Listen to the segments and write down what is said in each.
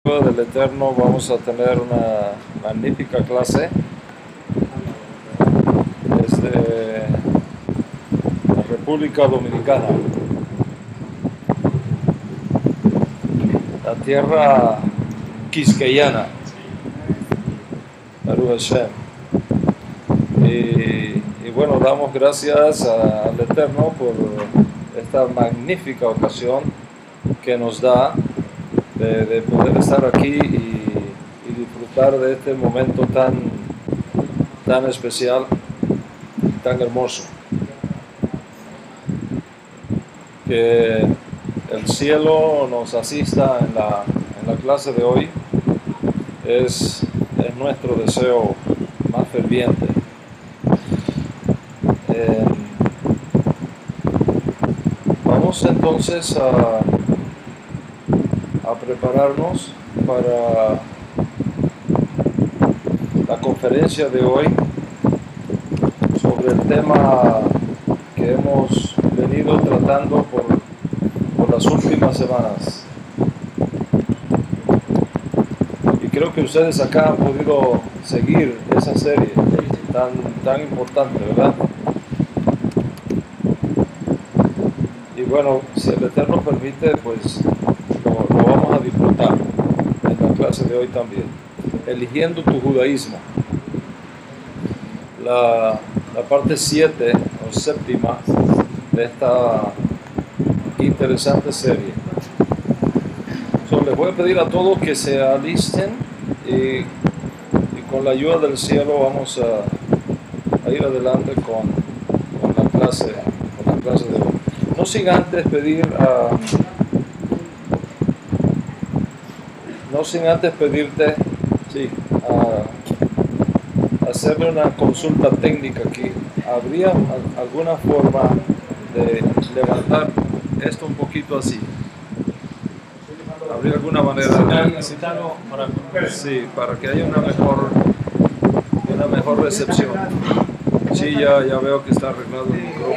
Del Eterno vamos a tener una magnífica clase desde la República Dominicana, la tierra quisqueyana, Baruch Hashem. Y bueno, damos gracias al Eterno por esta magnífica ocasión que nos da de poder estar aquí y disfrutar de este momento tan especial, tan hermoso. Que el cielo nos asista en la clase de hoy es nuestro deseo más ferviente. Vamos entonces a prepararnos para la conferencia de hoy sobre el tema que hemos venido tratando por las últimas semanas. Y creo que ustedes acá han podido seguir esa serie tan importante, ¿verdad? Y bueno, si el Eterno permite, pues lo vamos a disfrutar en la clase de hoy también. Eligiendo tu judaísmo. La parte 7 o séptima de esta interesante serie. Les voy a pedir a todos que se alisten y con la ayuda del cielo vamos a ir adelante con la clase de hoy. No sin antes pedirte hacerle una consulta técnica aquí. ¿Habría alguna forma de levantar esto un poquito así? ¿Habría alguna manera para que haya una mejor recepción? Sí, ya veo que está arreglado el micrófono.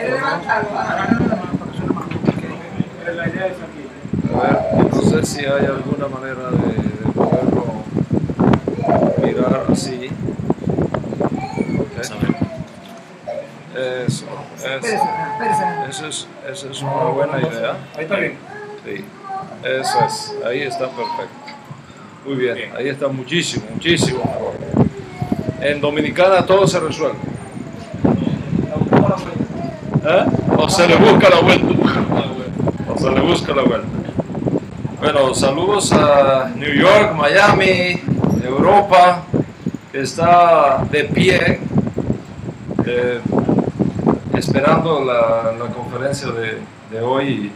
A ver, no sé si hay alguna manera de poderlo mirar así. Eso es una buena idea. Ahí está bien. Sí, eso es. Ahí está perfecto. Muy bien, ahí está muchísimo mejor. En Dominicana todo se resuelve. O se le busca la vuelta. Bueno, saludos a New York, Miami, Europa, que está de pie, esperando la conferencia de hoy, y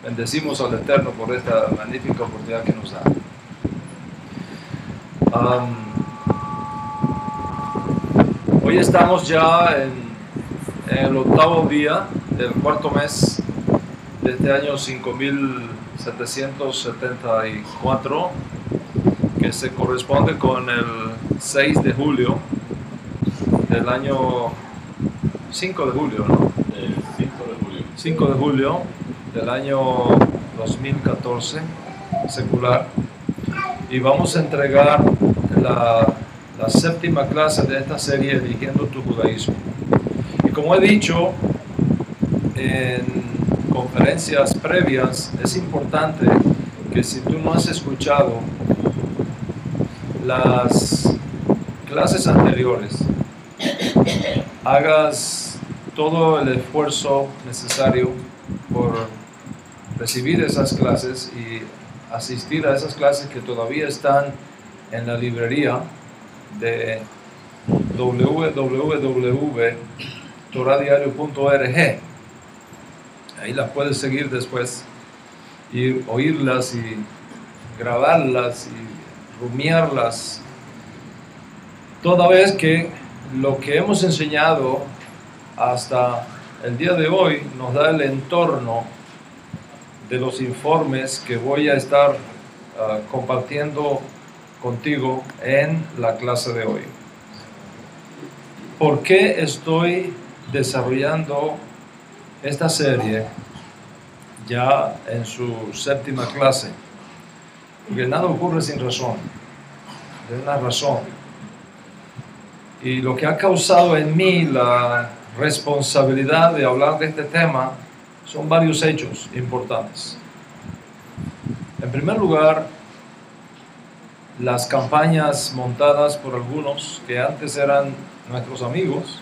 bendecimos al Eterno por esta magnífica oportunidad que nos da. Hoy estamos ya en el octavo día del cuarto mes de este año 5774, que se corresponde con el 6 de julio del año 5 de julio, ¿no? 5 de julio del año 2014 secular, y vamos a entregar la séptima clase de esta serie, Eligiendo tu judaísmo. Y como he dicho en conferencias previas, es importante que si tú no has escuchado las clases anteriores, hagas todo el esfuerzo necesario por recibir esas clases y asistir a esas clases que todavía están en la librería de www.toradiario.org. Ahí las puedes seguir después y oírlas y grabarlas y rumiarlas, toda vez que lo que hemos enseñado hasta el día de hoy nos da el entorno de los informes que voy a estar compartiendo contigo en la clase de hoy. ¿Por qué estoy desarrollando esta serie ya en su séptima clase? porque nada ocurre sin razón, de una razón. Y lo que ha causado en mí la responsabilidad de hablar de este tema son varios hechos importantes. En primer lugar, las campañas montadas por algunos que antes eran nuestros amigos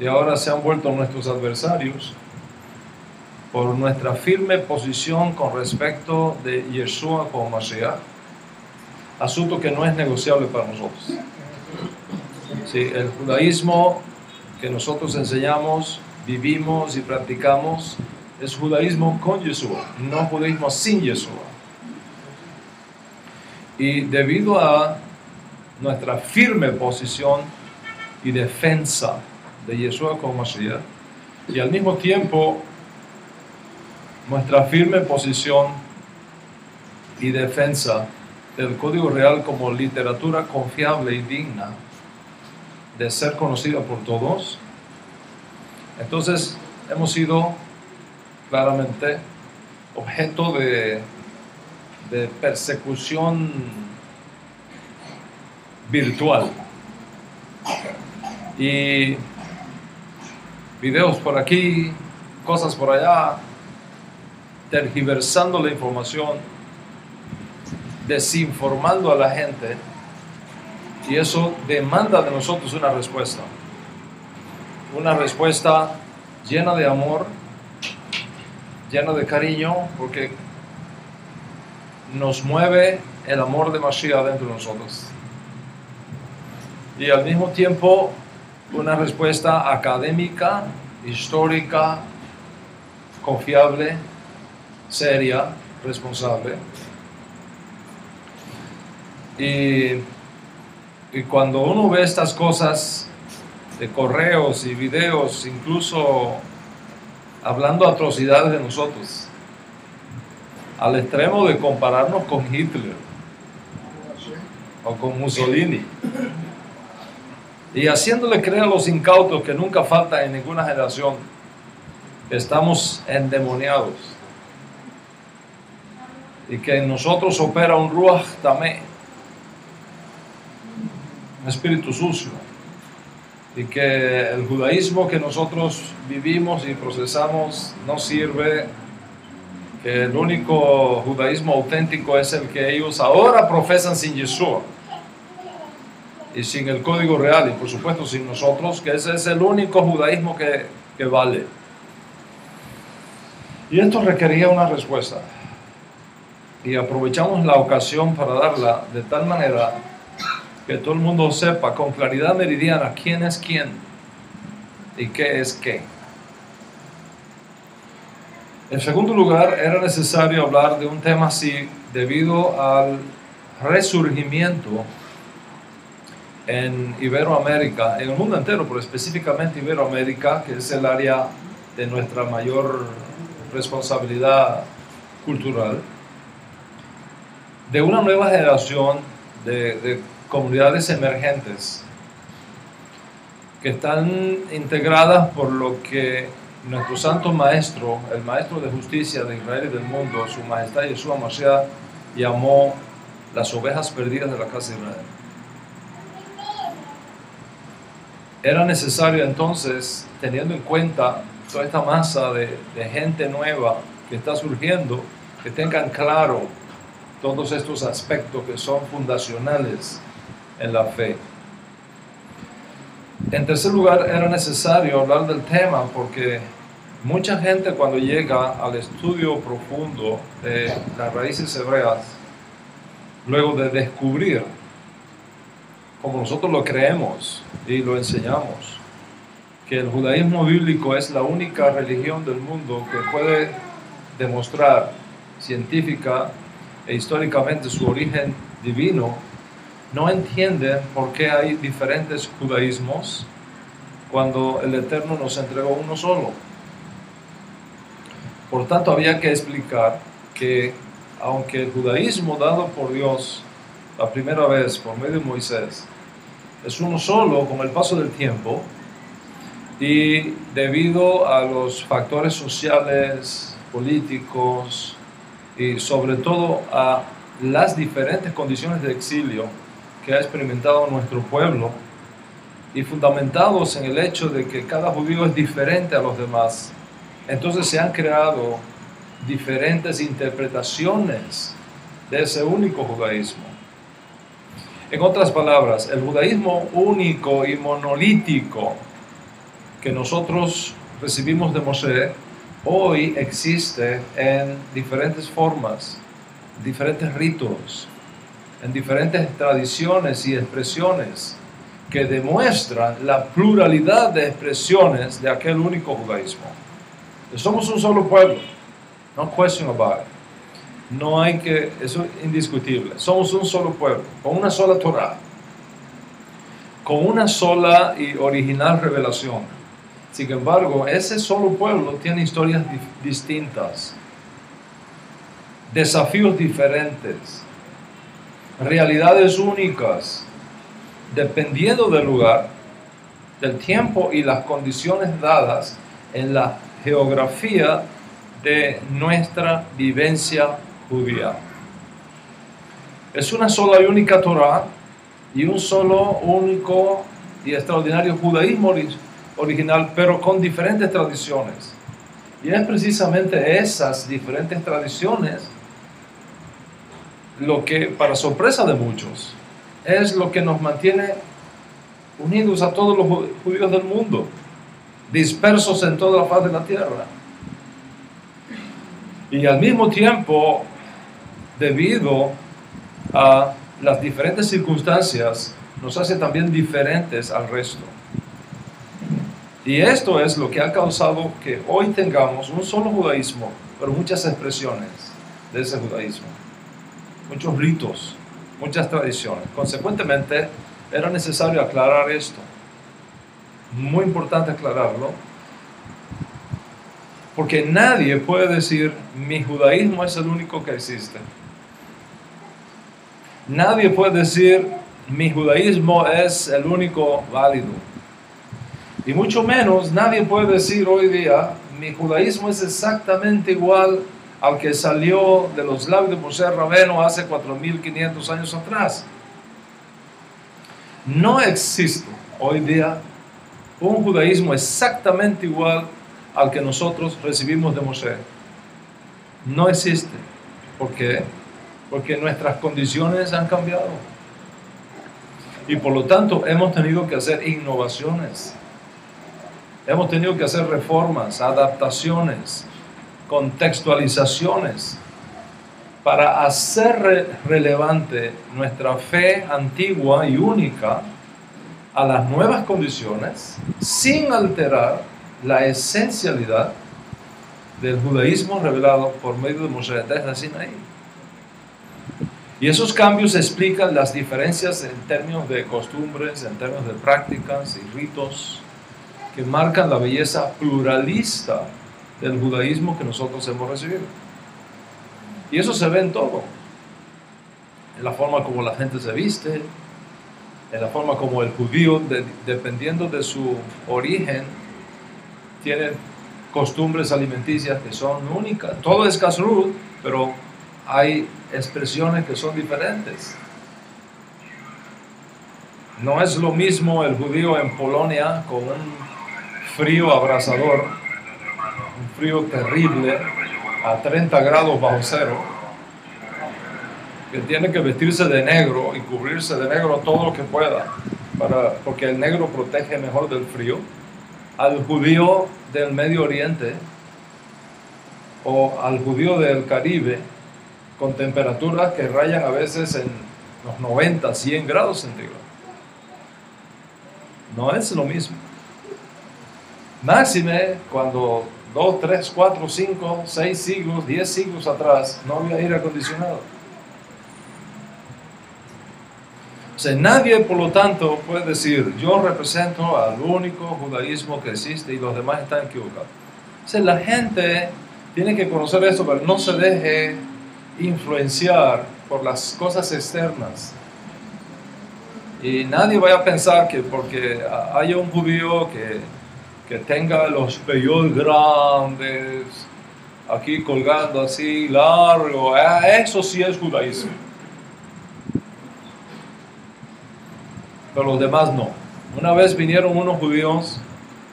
y ahora se han vuelto nuestros adversarios por nuestra firme posición con respecto de Yeshua como Mashiach, asunto que no es negociable para nosotros. Sí, el judaísmo que nosotros enseñamos, vivimos y practicamos es judaísmo con Yeshua, no judaísmo sin Yeshua. Y debido a nuestra firme posición y defensa de Yeshua como Mashiach, y al mismo tiempo nuestra firme posición y defensa del Código Real como literatura confiable y digna de ser conocida por todos, entonces hemos sido claramente objeto de persecución virtual y videos por aquí, cosas por allá, tergiversando la información, desinformando a la gente, y eso demanda de nosotros una respuesta llena de amor, llena de cariño, porque nos mueve el amor de Mashiach dentro de nosotros, y al mismo tiempo una respuesta académica, histórica, confiable, seria, responsable. Y cuando uno ve estas cosas de correos y videos, incluso hablando atrocidades de nosotros, al extremo de compararnos con Hitler o con Mussolini, y haciéndole creer a los incautos que nunca faltan en ninguna generación que estamos endemoniados y que en nosotros opera un Ruach Tameh, un espíritu sucio, y que el judaísmo que nosotros vivimos y procesamos no sirve, que el único judaísmo auténtico es el que ellos ahora profesan sin Yeshua y sin el Código Real, y por supuesto sin nosotros, que ese es el único judaísmo que vale. Y esto requería una respuesta, y aprovechamos la ocasión para darla de tal manera que todo el mundo sepa con claridad meridiana quién es quién y qué es qué. En segundo lugar, era necesario hablar de un tema así debido al resurgimiento en Iberoamérica, en el mundo entero, pero específicamente Iberoamérica, que es el área de nuestra mayor responsabilidad cultural, de una nueva generación de comunidades emergentes que están integradas por lo que nuestro santo maestro, el maestro de justicia de Israel y del mundo, su majestad Yeshua Mashiach, llamó las ovejas perdidas de la casa de Israel. Era necesario entonces, teniendo en cuenta toda esta masa de gente nueva que está surgiendo, que tengan claro todos estos aspectos que son fundacionales en la fe. En tercer lugar, era necesario hablar del tema porque mucha gente, cuando llega al estudio profundo de las raíces hebreas, luego de descubrir, como nosotros lo creemos y lo enseñamos, que el judaísmo bíblico es la única religión del mundo que puede demostrar científica e históricamente su origen divino, no entienden por qué hay diferentes judaísmos cuando el Eterno nos entregó uno solo. Por tanto, había que explicar que aunque el judaísmo dado por Dios la primera vez por medio de Moisés es uno solo, con el paso del tiempo y debido a los factores sociales, políticos y sobre todo a las diferentes condiciones de exilio que ha experimentado nuestro pueblo y fundamentados en el hecho de que cada judío es diferente a los demás, entonces se han creado diferentes interpretaciones de ese único judaísmo. En otras palabras, el judaísmo único y monolítico que nosotros recibimos de Moshe hoy existe en diferentes formas, diferentes ritos, en diferentes tradiciones y expresiones que demuestran la pluralidad de expresiones de aquel único judaísmo. Somos un solo pueblo, no question about it. No hay que, eso es indiscutible. Somos un solo pueblo, con una sola Torah, con una sola y original revelación. Sin embargo, ese solo pueblo tiene historias distintas, desafíos diferentes, realidades únicas, dependiendo del lugar, del tiempo y las condiciones dadas en la geografía de nuestra vivencia judía. Es una sola y única Torah y un solo, único y extraordinario judaísmo original, pero con diferentes tradiciones. Y es precisamente esas diferentes tradiciones lo que, para sorpresa de muchos, es lo que nos mantiene unidos a todos los judíos del mundo, dispersos en toda la faz de la tierra. Y al mismo tiempo, debido a las diferentes circunstancias, nos hace también diferentes al resto. Y esto es lo que ha causado que hoy tengamos un solo judaísmo, pero muchas expresiones de ese judaísmo, muchos ritos, muchas tradiciones. Consecuentemente, era necesario aclarar esto. Muy importante aclararlo, porque nadie puede decir, mi judaísmo es el único que existe. Nadie puede decir, mi judaísmo es el único válido. Y mucho menos, nadie puede decir hoy día, mi judaísmo es exactamente igual al que salió de los labios de Moshe Rabbeinu hace 4.500 años atrás. No existe hoy día un judaísmo exactamente igual al que nosotros recibimos de Moshe. No existe. ¿Por qué? Porque nuestras condiciones han cambiado. Y por lo tanto hemos tenido que hacer innovaciones. Hemos tenido que hacer reformas, adaptaciones, contextualizaciones para hacer relevante nuestra fe antigua y única a las nuevas condiciones sin alterar la esencialidad del judaísmo revelado por medio de Moshe desde Sinaí. Y esos cambios explican las diferencias en términos de costumbres, en términos de prácticas y ritos que marcan la belleza pluralista del judaísmo que nosotros hemos recibido. Y eso se ve en todo. En la forma como la gente se viste, en la forma como el judío, dependiendo de su origen, tiene costumbres alimenticias que son únicas. Todo es kashrut, pero hay expresiones que son diferentes. No es lo mismo el judío en Polonia con un frío abrasador, un frío terrible a 30 grados bajo cero, que tiene que vestirse de negro y cubrirse de negro todo lo que pueda, porque el negro protege mejor del frío, al judío del Medio Oriente o al judío del Caribe, con temperaturas que rayan a veces en los 90, 100 grados centígrados. No es lo mismo. Máxime cuando 2, 3, 4, 5, 6 siglos, 10 siglos atrás no había aire acondicionado. O sea, nadie, por lo tanto, puede decir, yo represento al único judaísmo que existe y los demás están equivocados. O sea, la gente tiene que conocer esto, pero no se deje influenciar por las cosas externas. Y nadie vaya a pensar que porque haya un judío que tenga los peyot grandes, aquí colgando así, largo, eso sí es judaísmo. pero los demás no. Una vez vinieron unos judíos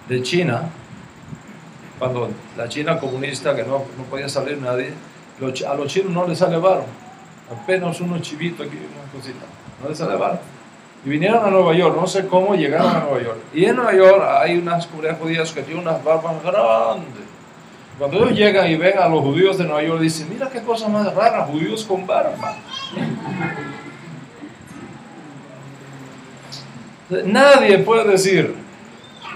de China, cuando la China comunista, que no podía salir nadie, a los chinos no les salvaron, apenas unos chivitos aquí, una cosita, no les salvaron. Y vinieron a Nueva York, no sé cómo llegaron a Nueva York. Y en Nueva York hay unas comunidades judías que tienen unas barbas grandes. Cuando ellos llegan y ven a los judíos de Nueva York, dicen, mira qué cosa más rara, judíos con barba. Nadie puede decir,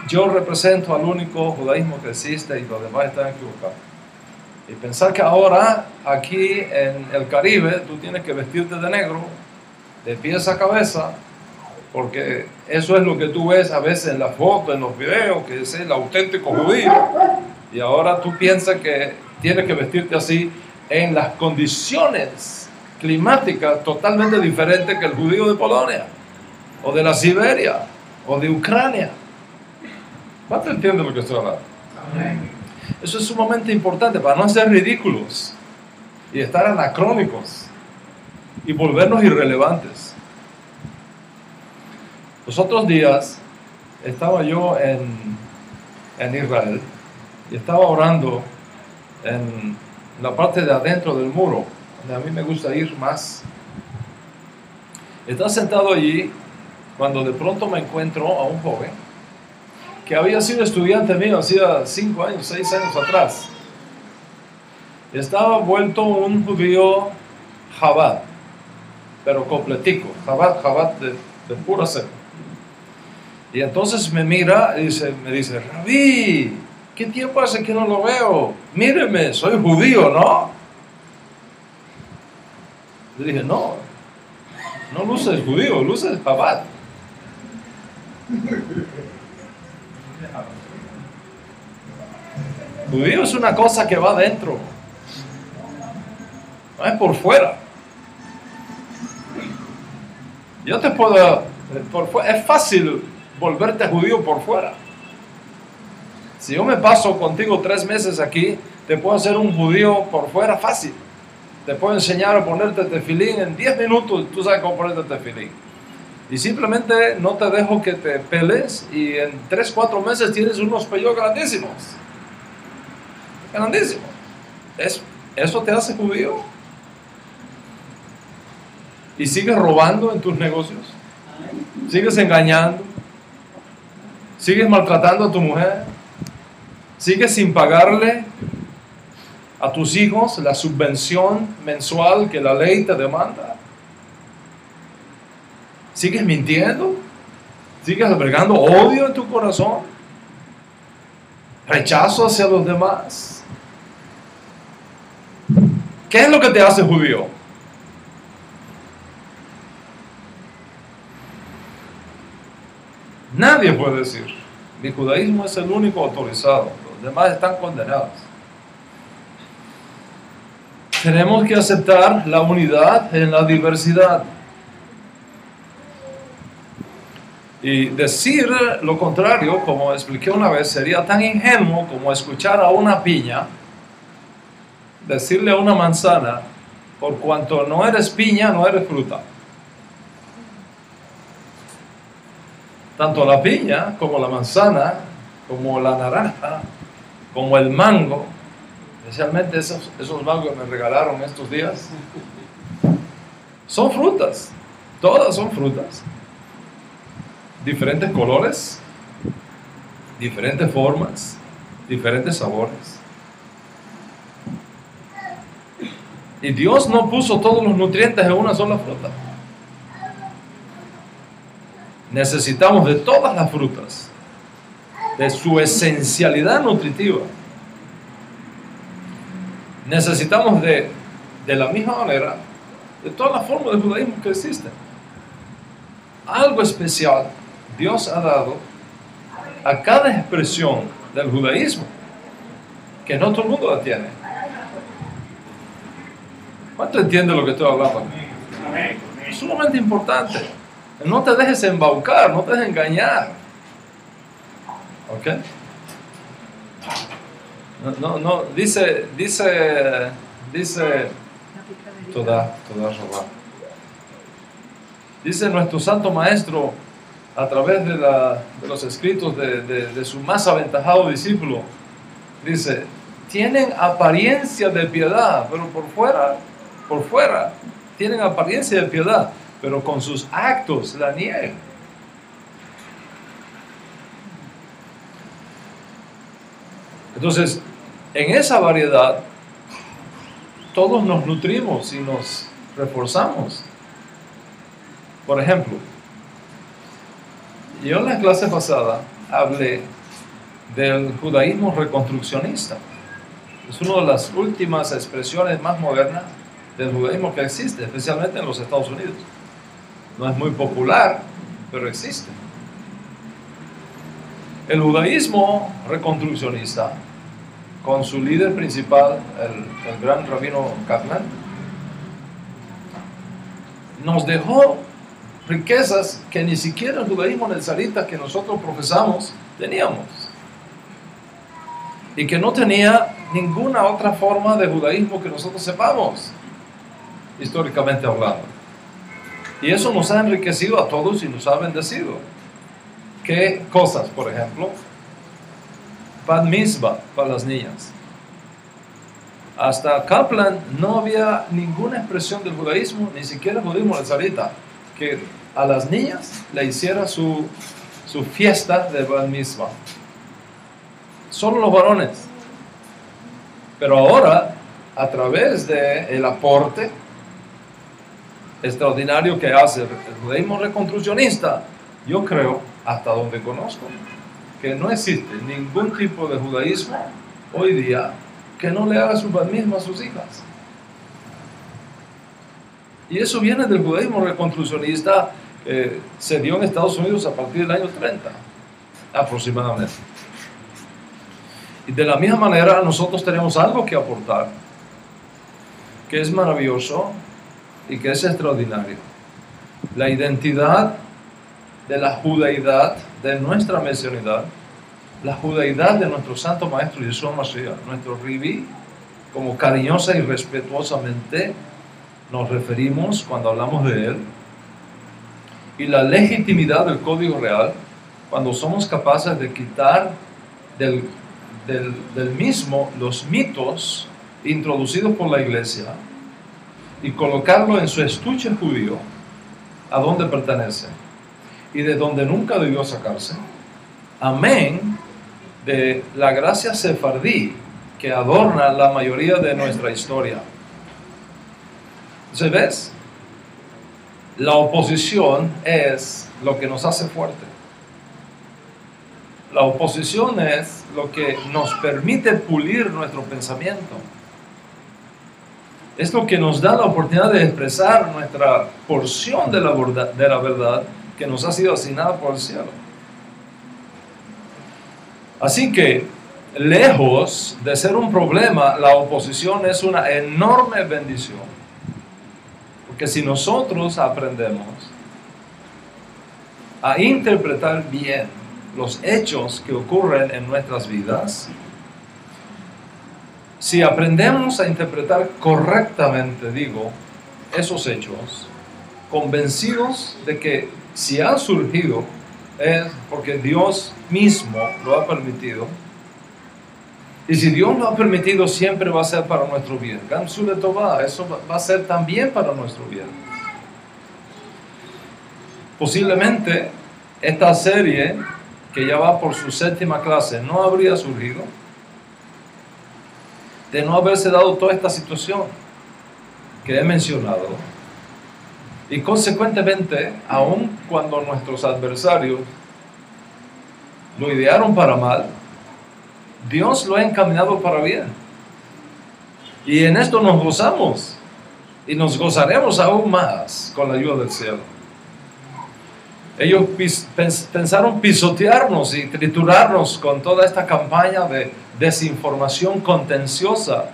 yo represento al único judaísmo que existe y los demás están equivocados. Y pensar que ahora, aquí en el Caribe, tú tienes que vestirte de negro, de pies a cabeza, porque eso es lo que tú ves a veces en las fotos, en los videos, que es el auténtico judío. Y ahora tú piensas que tienes que vestirte así en las condiciones climáticas totalmente diferentes que el judío de Polonia, o de la Siberia, o de Ucrania. ¿Cuánto entiendes lo que estoy hablando? Eso es sumamente importante para no ser ridículos y estar anacrónicos y volvernos irrelevantes. Los otros días estaba yo en Israel y estaba orando en la parte de adentro del muro, donde a mí me gusta ir más. Estaba sentado allí cuando de pronto me encuentro a un joven que había sido estudiante mío hacía 5 años, 6 años atrás. Estaba vuelto un judío Chabad, pero completico, Chabad de pura cepa. Y entonces me mira y me dice, Rabí, ¿qué tiempo hace que no lo veo? Míreme, soy judío, ¿no? Le dije, no luces judío, luces Chabad. Judío es una cosa que va adentro, no es por fuera. Yo te puedo, es fácil volverte judío por fuera. Si yo me paso contigo 3 meses aquí, te puedo hacer un judío por fuera fácil. Te puedo enseñar a ponerte tefilín en 10 minutos, tú sabes cómo ponerte tefilín. Y simplemente no te dejo que te peles y en 3-4 meses tienes unos pellos grandísimos. Grandísimos. ¿Eso te hace judío? ¿Y sigues robando en tus negocios? ¿Sigues engañando? ¿Sigues maltratando a tu mujer? ¿Sigues sin pagarle a tus hijos la subvención mensual que la ley te demanda? ¿Sigues mintiendo? ¿Sigues albergando odio en tu corazón? ¿Rechazo hacia los demás? ¿Qué es lo que te hace judío? Nadie puede decir, mi judaísmo es el único autorizado, los demás están condenados. Tenemos que aceptar la unidad en la diversidad. Y decir lo contrario, como expliqué una vez, sería tan ingenuo como escuchar a una piña decirle a una manzana, por cuanto no eres piña, no eres fruta. Tanto la piña, como la manzana, como la naranja, como el mango, especialmente esos mangos que me regalaron estos días, son frutas, todas son frutas. Diferentes colores, diferentes formas, diferentes sabores. Y Dios no puso todos los nutrientes en una sola fruta. Necesitamos de todas las frutas, de su esencialidad nutritiva. Necesitamos de la misma manera, de todas las formas de judaísmo que existen. Algo especial Dios ha dado a cada expresión del judaísmo, que no todo el mundo la tiene. ¿Cuánto entiende lo que estoy hablando? Es sumamente importante. No te dejes embaucar, no te dejes engañar. ¿Ok? No, dice toda roba. Dice nuestro santo maestro a través de los escritos de su más aventajado discípulo, dice, tienen apariencia de piedad, pero por fuera, tienen apariencia de piedad, pero con sus actos la niegan. Entonces, en esa variedad, todos nos nutrimos y nos reforzamos. Por ejemplo, yo en la clase pasada hablé del judaísmo reconstruccionista. Es una de las últimas expresiones más modernas del judaísmo que existe, especialmente en los Estados Unidos. No es muy popular, pero existe. El judaísmo reconstruccionista, con su líder principal, el gran rabino Kaplan, nos dejó riquezas que ni siquiera el judaísmo nazarita que nosotros profesamos teníamos, y que no tenía ninguna otra forma de judaísmo que nosotros sepamos, históricamente hablando. Y eso nos ha enriquecido a todos y nos ha bendecido. ¿Qué cosas? Por ejemplo, Bat Mitzvah para las niñas. Hasta Kaplan no había ninguna expresión del judaísmo, ni siquiera el judaísmo nazarita, que a las niñas le hiciera su fiesta de Bat Mitzvah. Solo los varones. Pero ahora, a través del aporte extraordinario que hace el judaísmo reconstruccionista, yo creo, hasta donde conozco, que no existe ningún tipo de judaísmo hoy día que no le haga su bat mitzvah a sus hijas. Y eso viene del judaísmo reconstruccionista que se dio en Estados Unidos a partir del año 30, aproximadamente. Y de la misma manera nosotros tenemos algo que aportar, que es maravilloso y que es extraordinario. La identidad de la judaidad, de nuestra mesianidad, la judaidad de nuestro santo maestro Yeshua Mashiach, nuestro Ribi, como cariñosa y respetuosamente nos referimos cuando hablamos de él, y la legitimidad del código real, cuando somos capaces de quitar del mismo los mitos introducidos por la iglesia y colocarlo en su estuche judío, a donde pertenece y de donde nunca debió sacarse, amén de la gracia sefardí que adorna la mayoría de nuestra historia. ¿Se ves? La oposición es lo que nos hace fuerte. La oposición es lo que nos permite pulir nuestro pensamiento. Es lo que nos da la oportunidad de expresar nuestra porción de la verdad que nos ha sido asignada por el cielo. Así que, lejos de ser un problema, la oposición es una enorme bendición. Porque si nosotros aprendemos a interpretar bien los hechos que ocurren en nuestras vidas, si aprendemos a interpretar correctamente, esos hechos, convencidos de que si han surgido es porque Dios mismo lo ha permitido, y si Dios lo ha permitido siempre va a ser para nuestro bien. Gamsu de Tová, eso va a ser también para nuestro bien. Posiblemente esta serie, que ya va por su 7ª clase, no habría surgido de no haberse dado toda esta situación que he mencionado. Y consecuentemente, aun cuando nuestros adversarios lo idearon para mal, Dios lo ha encaminado para bien. Y en esto nos gozamos y nos gozaremos aún más con la ayuda del cielo. Ellos pensaron pisotearnos y triturarnos con toda esta campaña de desinformación contenciosa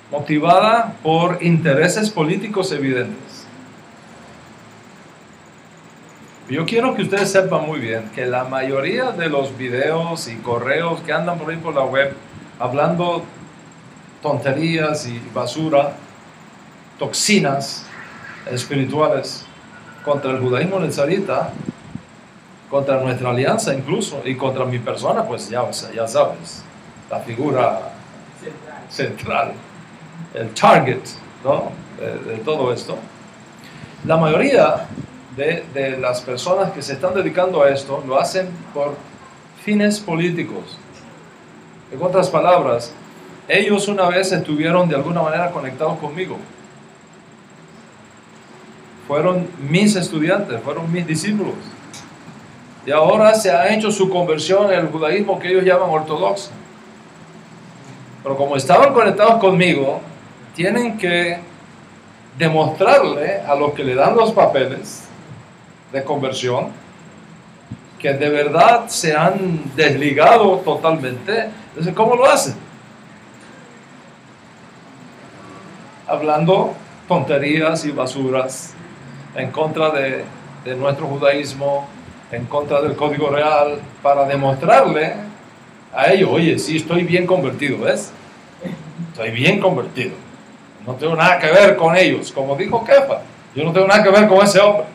motivada por intereses políticos evidentes. Yo quiero que ustedes sepan muy bien que la mayoría de los videos y correos que andan por ahí por la web hablando tonterías y basura, toxinas espirituales contra el judaísmo nazarita, contra nuestra alianza incluso, y contra mi persona, pues ya sabes, la figura central, el target, ¿no? de todo esto. La mayoría de las personas que se están dedicando a esto lo hacen por fines políticos. En otras palabras, ellos una vez estuvieron de alguna manera conectados conmigo. Fueron mis estudiantes, fueron mis discípulos. Y ahora se ha hecho su conversión en el judaísmo que ellos llaman ortodoxo. Pero como estaban conectados conmigo, tienen que demostrarle a los que le dan los papeles de conversión que de verdad se han desligado totalmente. Entonces, ¿cómo lo hacen? Hablando tonterías y basuras en contra de nuestro judaísmo, en contra del código real, para demostrarle a ellos, oye, sí, estoy bien convertido, ¿ves? Estoy bien convertido. No tengo nada que ver con ellos. Como dijo Kefa, yo no tengo nada que ver con ese hombre.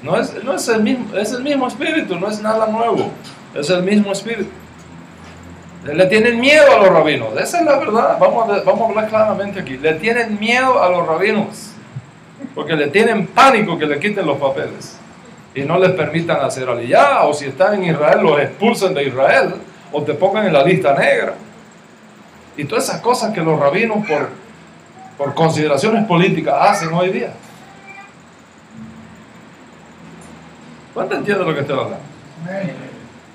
No es el mismo, es el mismo espíritu, no es nada nuevo. Es el mismo espíritu. Le tienen miedo a los rabinos. Esa es la verdad. Vamos a hablar claramente aquí. Le tienen miedo a los rabinos. Porque le tienen pánico que le quiten los papeles. Y no les permitan hacer aliyá. O si están en Israel, los expulsen de Israel. O te pongan en la lista negra. Y todas esas cosas que los rabinos por consideraciones políticas hacen hoy día. ¿Cuánto entienden lo que estoy hablando?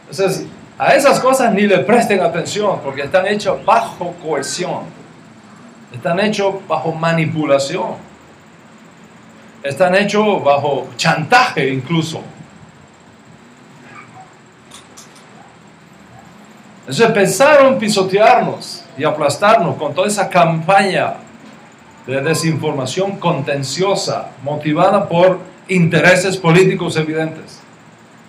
Entonces, a esas cosas ni le presten atención, porque están hechas bajo coerción, están hechos bajo manipulación, están hechos bajo chantaje incluso. Entonces pensaron pisotearnos y aplastarnos con toda esa campaña de desinformación contenciosa, motivada por intereses políticos evidentes.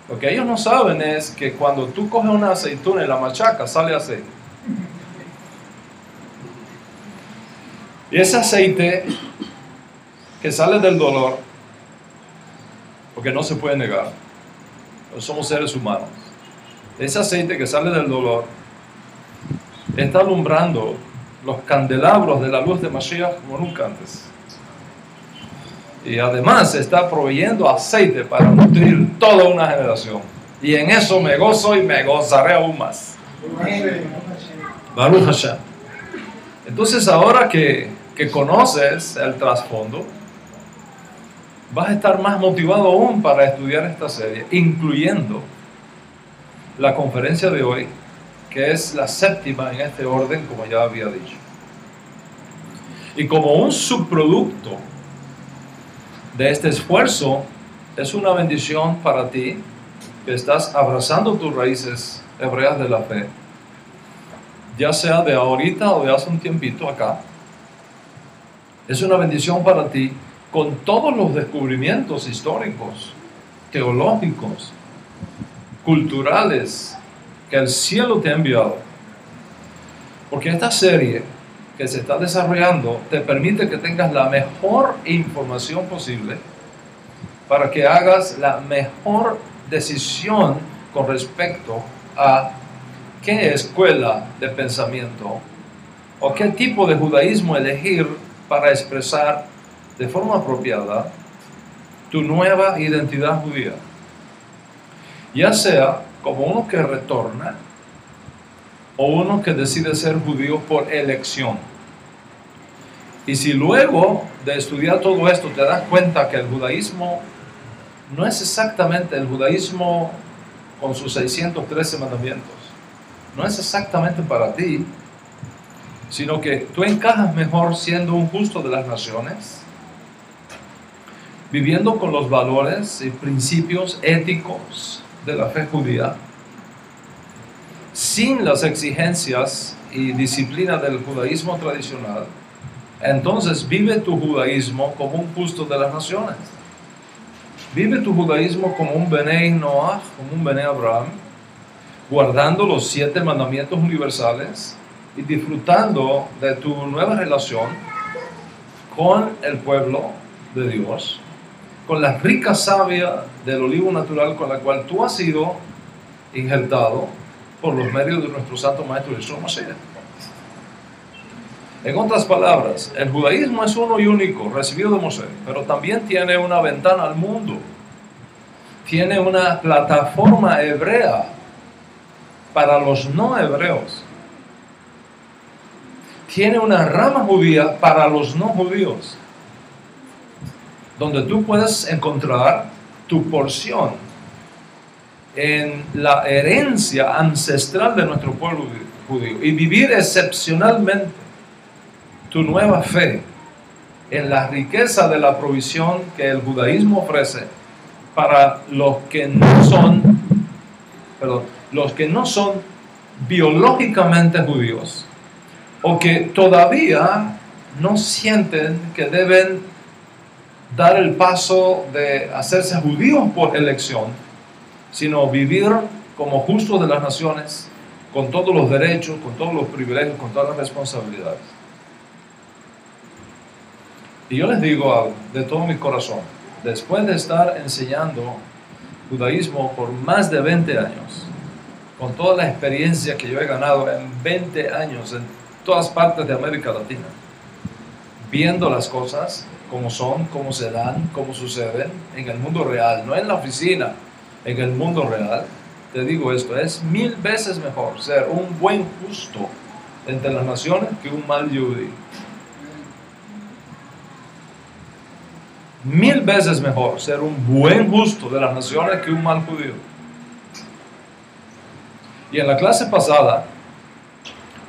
Lo que ellos no saben es que cuando tú coges una aceituna y la machacas, sale aceite. Y ese aceite que sale del dolor, porque no se puede negar, somos seres humanos, ese aceite que sale del dolor está alumbrando los candelabros de la luz de Mashiach como nunca antes. Y además está proveyendo aceite para nutrir toda una generación. Y en eso me gozo y me gozaré aún más. Baruch Hashem. Entonces ahora que conoces el trasfondo, vas a estar más motivado aún para estudiar esta serie, incluyendo la conferencia de hoy, que es la séptima en este orden, como ya había dicho. Y como un subproducto de este esfuerzo, es una bendición para ti que estás abrazando tus raíces hebreas de la fe, ya sea de ahorita o de hace un tiempito acá. Es una bendición para ti con todos los descubrimientos históricos, teológicos, culturales que el cielo te ha enviado, porque esta serie que se está desarrollando te permite que tengas la mejor información posible para que hagas la mejor decisión con respecto a qué escuela de pensamiento o qué tipo de judaísmo elegir para expresar de forma apropiada tu nueva identidad judía, ya sea como uno que retorna o uno que decide ser judío por elección. Y si luego de estudiar todo esto te das cuenta que el judaísmo no es exactamente el judaísmo con sus 613 mandamientos, no es exactamente para ti, sino que tú encajas mejor siendo un justo de las naciones, viviendo con los valores y principios éticos de la fe judía, sin las exigencias y disciplina del judaísmo tradicional, entonces vive tu judaísmo como un justo de las naciones. Vive tu judaísmo como un Benei Noach, como un Benei Abraham, guardando los 7 mandamientos universales y disfrutando de tu nueva relación con el pueblo de Dios, con la rica savia del olivo natural con la cual tú has sido injertado por los medios de nuestro Santo Maestro Yeshua Mashiach. En otras palabras, el judaísmo es uno y único, recibido de Moisés, pero también tiene una ventana al mundo. Tiene una plataforma hebrea para los no hebreos. Tiene una rama judía para los no judíos, donde tú puedes encontrar tu porción en la herencia ancestral de nuestro pueblo judío y vivir excepcionalmente tu nueva fe en la riqueza de la provisión que el judaísmo ofrece para los que no son biológicamente judíos o que todavía no sienten que deben dar el paso de hacerse judíos por elección, sino vivir como justos de las naciones, con todos los derechos, con todos los privilegios, con todas las responsabilidades. Y yo les digo algo de todo mi corazón, después de estar enseñando judaísmo por más de 20 años, con toda la experiencia que yo he ganado en 20 años en todas partes de América Latina, viendo las cosas como son, cómo se dan, cómo suceden en el mundo real, no en la oficina, en el mundo real, te digo esto, es 1000 veces mejor ser un buen justo entre las naciones que un mal judío. 1000 veces mejor ser un buen justo de las naciones que un mal judío. Y en la clase pasada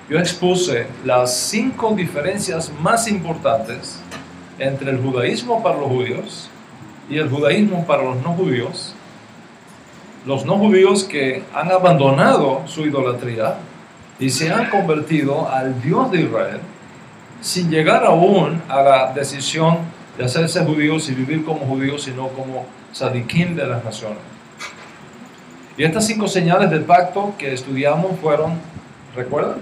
yo expuse las 5 diferencias más importantes entre el judaísmo para los judíos y el judaísmo para los no judíos. Los no judíos que han abandonado su idolatría y se han convertido al Dios de Israel sin llegar aún a la decisión de hacerse judíos y vivir como judíos, sino como tzadikim de las naciones. Y estas 5 señales del pacto que estudiamos fueron, ¿recuerdan?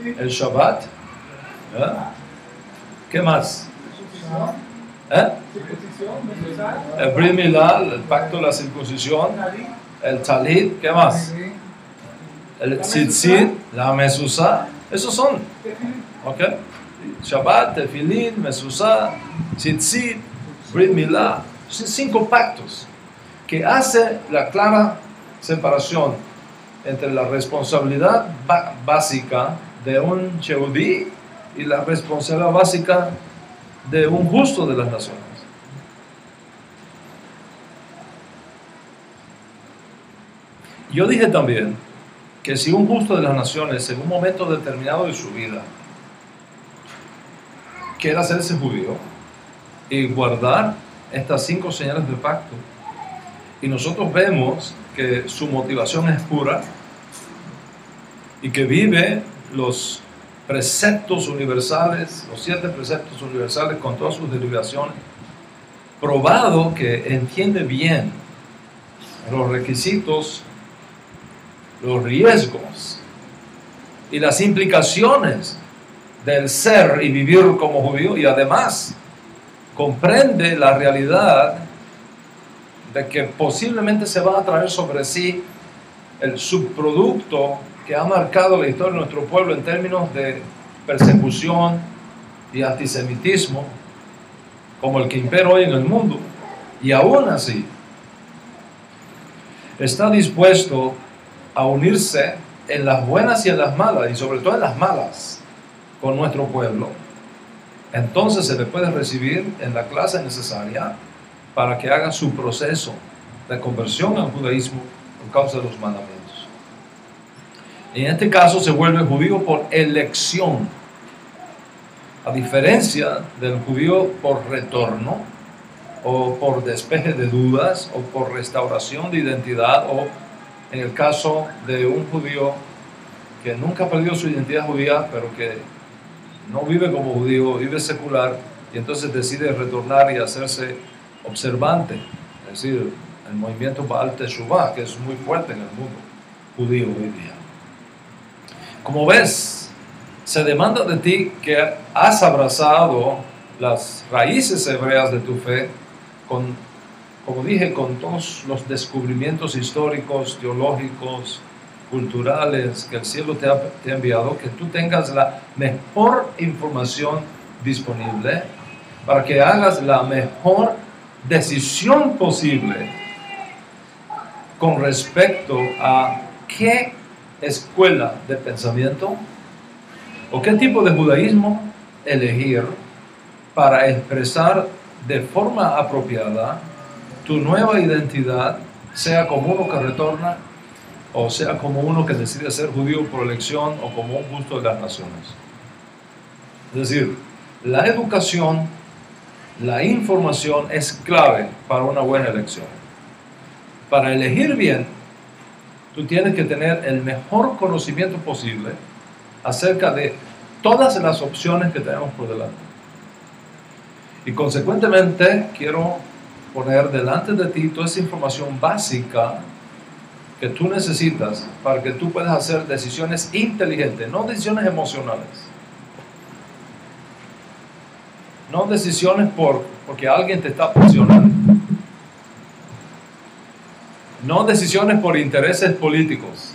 El Shabbat. ¿Eh? ¿Qué más? El Brit Milá, el pacto de la circuncisión. El Talit, ¿qué más? El Tzitzit, la Mezuzá. Esos son. ¿Ok? Shabbat, Tefilín, Mezuzá, Tzitzit, Brit Milá. Son 5 pactos que hace la clara separación entre la responsabilidad básica de un Yehudí y la responsabilidad básica de un justo de las naciones. Yo dije también que si un justo de las naciones en un momento determinado de su vida quiere hacerse judío y guardar estas 5 señales del pacto, y nosotros vemos que su motivación es pura y que vive los preceptos universales, los 7 preceptos universales con todas sus derivaciones, probado que entiende bien los requisitos, los riesgos y las implicaciones del ser y vivir como judío, y además comprende la realidad de que posiblemente se va a traer sobre sí el subproducto que ha marcado la historia de nuestro pueblo en términos de persecución y antisemitismo, como el que impera hoy en el mundo, y aún así está dispuesto a unirse en las buenas y en las malas, y sobre todo en las malas, con nuestro pueblo. Entonces se le puede recibir en la clase necesaria para que haga su proceso de conversión al judaísmo por causa de los mandamientos. En este caso se vuelve judío por elección, a diferencia del judío por retorno, o por despeje de dudas, o por restauración de identidad, o en el caso de un judío que nunca perdió su identidad judía, pero que no vive como judío, vive secular, y entonces decide retornar y hacerse observante, es decir, el movimiento Baal Teshuvah, que es muy fuerte en el mundo judío hoy día. Como ves, se demanda de ti que has abrazado las raíces hebreas de tu fe con como dije, con todos los descubrimientos históricos, teológicos, culturales que el cielo te ha enviado, que tú tengas la mejor información disponible para que hagas la mejor decisión posible con respecto a qué escuela de pensamiento o qué tipo de judaísmo elegir para expresar de forma apropiada tu nueva identidad, sea como uno que retorna o sea como uno que decide ser judío por elección o como un gusto de las naciones. Es decir, la educación, la información es clave para una buena elección. Para elegir bien, tú tienes que tener el mejor conocimiento posible acerca de todas las opciones que tenemos por delante. Y consecuentemente quiero poner delante de ti toda esa información básica que tú necesitas para que tú puedas hacer decisiones inteligentes, no decisiones emocionales. No decisiones porque alguien te está presionando. No decisiones por intereses políticos.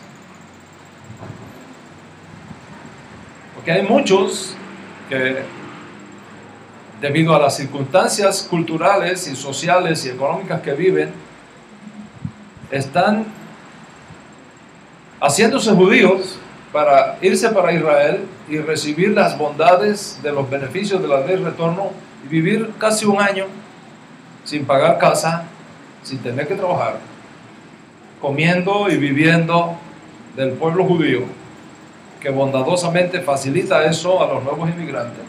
Porque hay muchos que, debido a las circunstancias culturales y sociales y económicas que viven, están haciéndose judíos para irse para Israel y recibir las bondades de los beneficios de la ley de retorno y vivir casi un año sin pagar casa, sin tener que trabajar, comiendo y viviendo del pueblo judío, que bondadosamente facilita eso a los nuevos inmigrantes.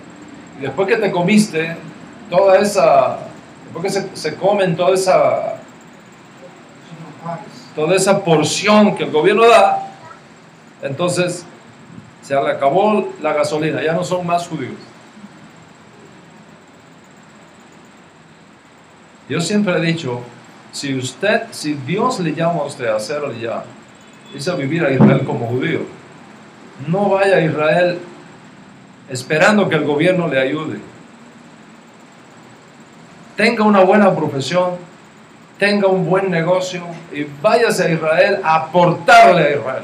Y después que te comiste toda esa, después que se comen toda esa porción que el gobierno da, entonces se le acabó la gasolina, ya no son más judíos. Yo siempre he dicho, si Dios le llama a usted a hacer allá, es a vivir a Israel como judío. No vaya a Israel esperando que el gobierno le ayude. Tenga una buena profesión, tenga un buen negocio y váyase a Israel a aportarle a Israel.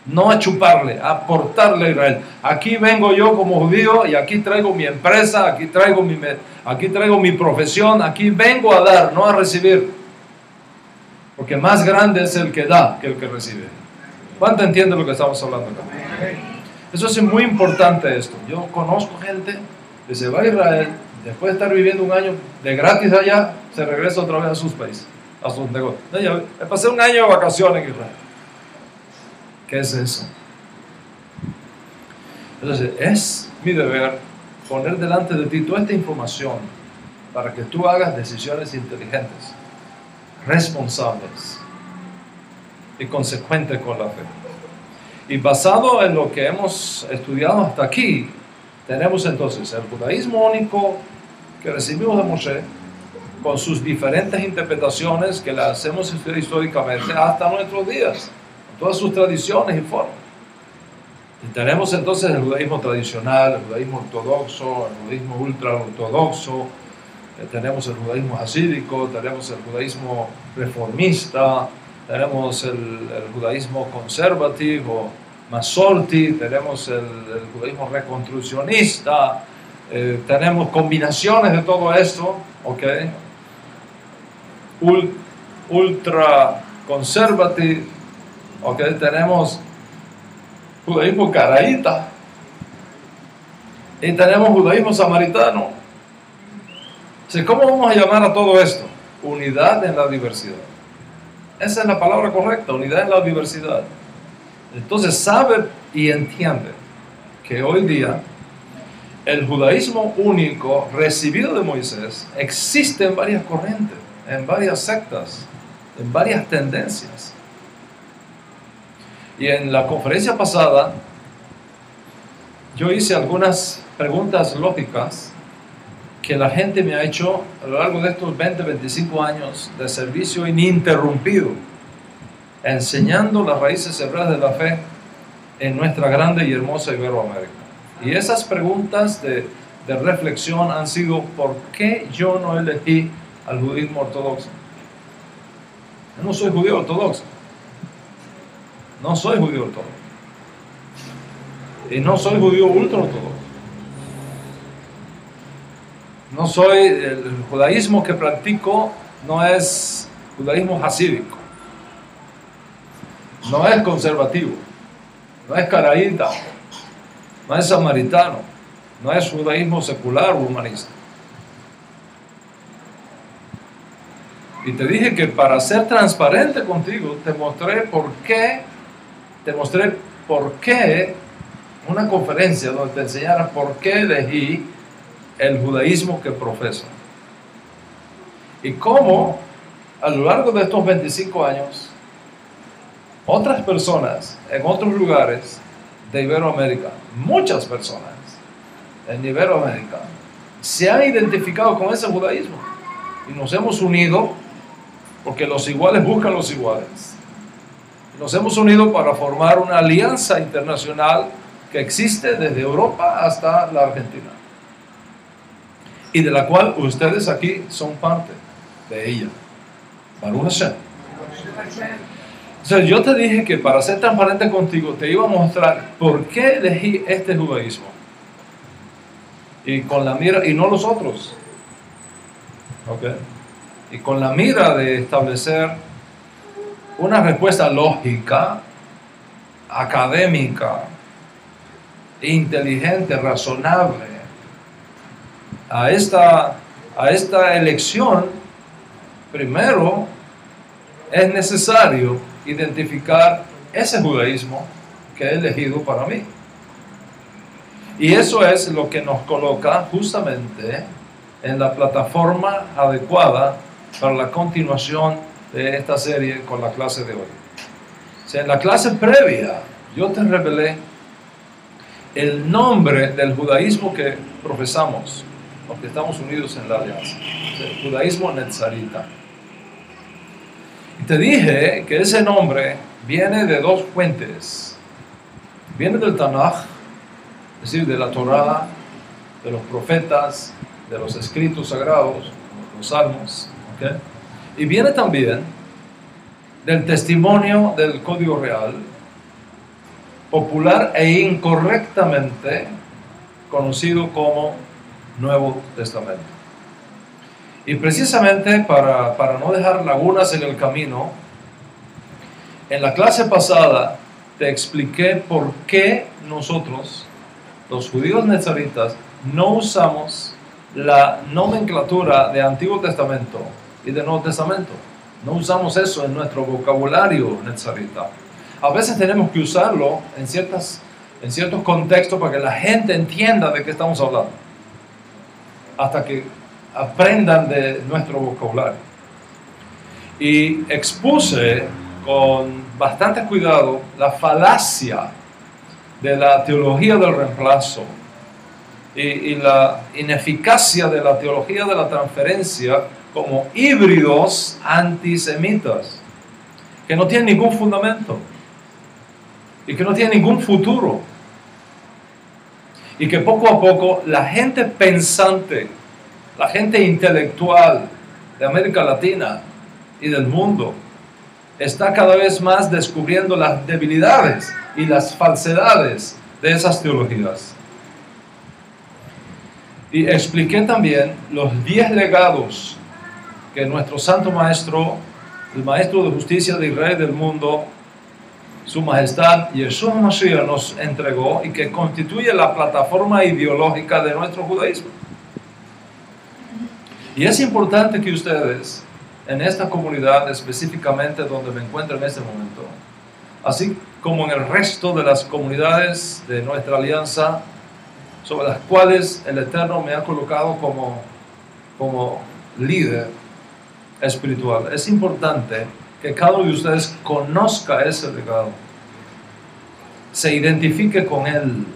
No a chuparle, a aportarle a Israel. Aquí vengo yo como judío y aquí traigo mi empresa, aquí traigo mi profesión, aquí vengo a dar, no a recibir. Porque más grande es el que da que el que recibe. ¿Cuánto entiende lo que estamos hablando acá? Eso es muy importante esto. Yo conozco gente que se va a Israel, después de estar viviendo un año de gratis allá, se regresa otra vez a sus países, a sus negocios. No, yo pasé un año de vacaciones en Israel. ¿Qué es eso? Entonces, es mi deber poner delante de ti toda esta información para que tú hagas decisiones inteligentes, responsables y consecuentes con la fe. Y basado en lo que hemos estudiado hasta aquí, tenemos entonces el judaísmo único que recibimos de Moshe, con sus diferentes interpretaciones que las hemos estudiado históricamente hasta nuestros días, todas sus tradiciones y formas. Y tenemos entonces el judaísmo tradicional, el judaísmo ortodoxo, el judaísmo ultra ortodoxo, tenemos el judaísmo hasídico, tenemos el judaísmo reformista, tenemos el judaísmo conservativo, masorti, tenemos el judaísmo reconstruccionista, tenemos combinaciones de todo esto, ¿ok? Ultra conservativo, ¿ok? Tenemos judaísmo caraíta y tenemos judaísmo samaritano. ¿Cómo vamos a llamar a todo esto? Unidad en la diversidad. Esa es la palabra correcta, unidad en la diversidad. Entonces sabe y entiende que hoy día el judaísmo único recibido de Moisés existe en varias corrientes, en varias sectas, en varias tendencias. Y en la conferencia pasada yo hice algunas preguntas lógicas que la gente me ha hecho a lo largo de estos 20, 25 años de servicio ininterrumpido, enseñando las raíces hebreas de la fe en nuestra grande y hermosa Iberoamérica. Y esas preguntas de reflexión han sido: ¿por qué yo no elegí al judaísmo ortodoxo. Yo no soy judío ortodoxo. No soy judío ortodoxo. Y no soy judío ultraortodoxo. No soy, el judaísmo que practico no es judaísmo hasídico. No es conservativo. No es caraíta. No es samaritano. No es judaísmo secular o humanista. Y te dije que para ser transparente contigo, te mostré por qué una conferencia donde te enseñara por qué elegí el judaísmo que profeso. Y cómo a lo largo de estos 25 años, otras personas en otros lugares de Iberoamérica, muchas personas en Iberoamérica, se han identificado con ese judaísmo. Y nos hemos unido porque los iguales buscan los iguales. Nos hemos unido para formar una alianza internacional que existe desde Europa hasta la Argentina. Y de la cual ustedes aquí son parte de ella. Baruch Hashem. O sea, yo te dije que para ser transparente contigo te iba a mostrar por qué elegí este judaísmo. Y con la mira, y no los otros. ¿Ok? Y con la mira de establecer una respuesta lógica, académica, inteligente, razonable a esta elección, primero es necesario identificar ese judaísmo que he elegido para mí. Y eso es lo que nos coloca justamente en la plataforma adecuada para la continuación de esta serie con la clase de hoy. O sea, en la clase previa yo te revelé el nombre del judaísmo que profesamos, los que estamos unidos en la alianza, o sea, el judaísmo netzarita. Y te dije que ese nombre viene de dos fuentes. Viene del Tanaj, es decir, de la Torá, de los profetas, de los escritos sagrados, los salmos, ¿okay? Y viene también del testimonio del Código Real, popular e incorrectamente conocido como Nuevo Testamento. Y precisamente para no dejar lagunas en el camino, en la clase pasada te expliqué por qué nosotros, los judíos netzaritas, no usamos la nomenclatura de Antiguo Testamento y de Nuevo Testamento. No usamos eso en nuestro vocabulario netzarita. A veces tenemos que usarlo en ciertos contextos para que la gente entienda de qué estamos hablando, hasta que aprendan de nuestro vocabulario. Y expuse con bastante cuidado la falacia de la teología del reemplazo y la ineficacia de la teología de la transferencia como híbridos antisemitas que no tienen ningún fundamento y que no tienen ningún futuro, y que poco a poco la gente pensante, la gente intelectual de América Latina y del mundo está cada vez más descubriendo las debilidades y las falsedades de esas teologías. Y expliqué también los 10 legados que nuestro santo maestro, el maestro de justicia de Israel del mundo, su majestad Yeshua Mashiach, nos entregó y que constituye la plataforma ideológica de nuestro judaísmo. Y es importante que ustedes, en esta comunidad específicamente donde me encuentro en este momento, así como en el resto de las comunidades de nuestra alianza, sobre las cuales el Eterno me ha colocado como líder espiritual, es importante que cada uno de ustedes conozca ese legado, se identifique con él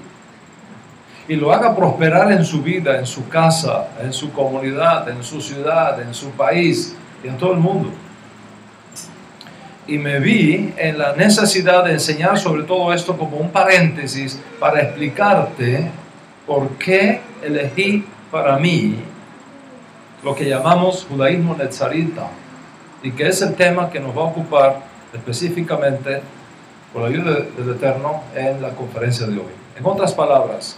y lo haga prosperar en su vida, en su casa, en su comunidad, en su ciudad, en su país y en todo el mundo. Y me vi en la necesidad de enseñar sobre todo esto como un paréntesis para explicarte por qué elegí para mí lo que llamamos judaísmo netzarita, y que es el tema que nos va a ocupar específicamente, por la ayuda del Eterno, en la conferencia de hoy. En otras palabras,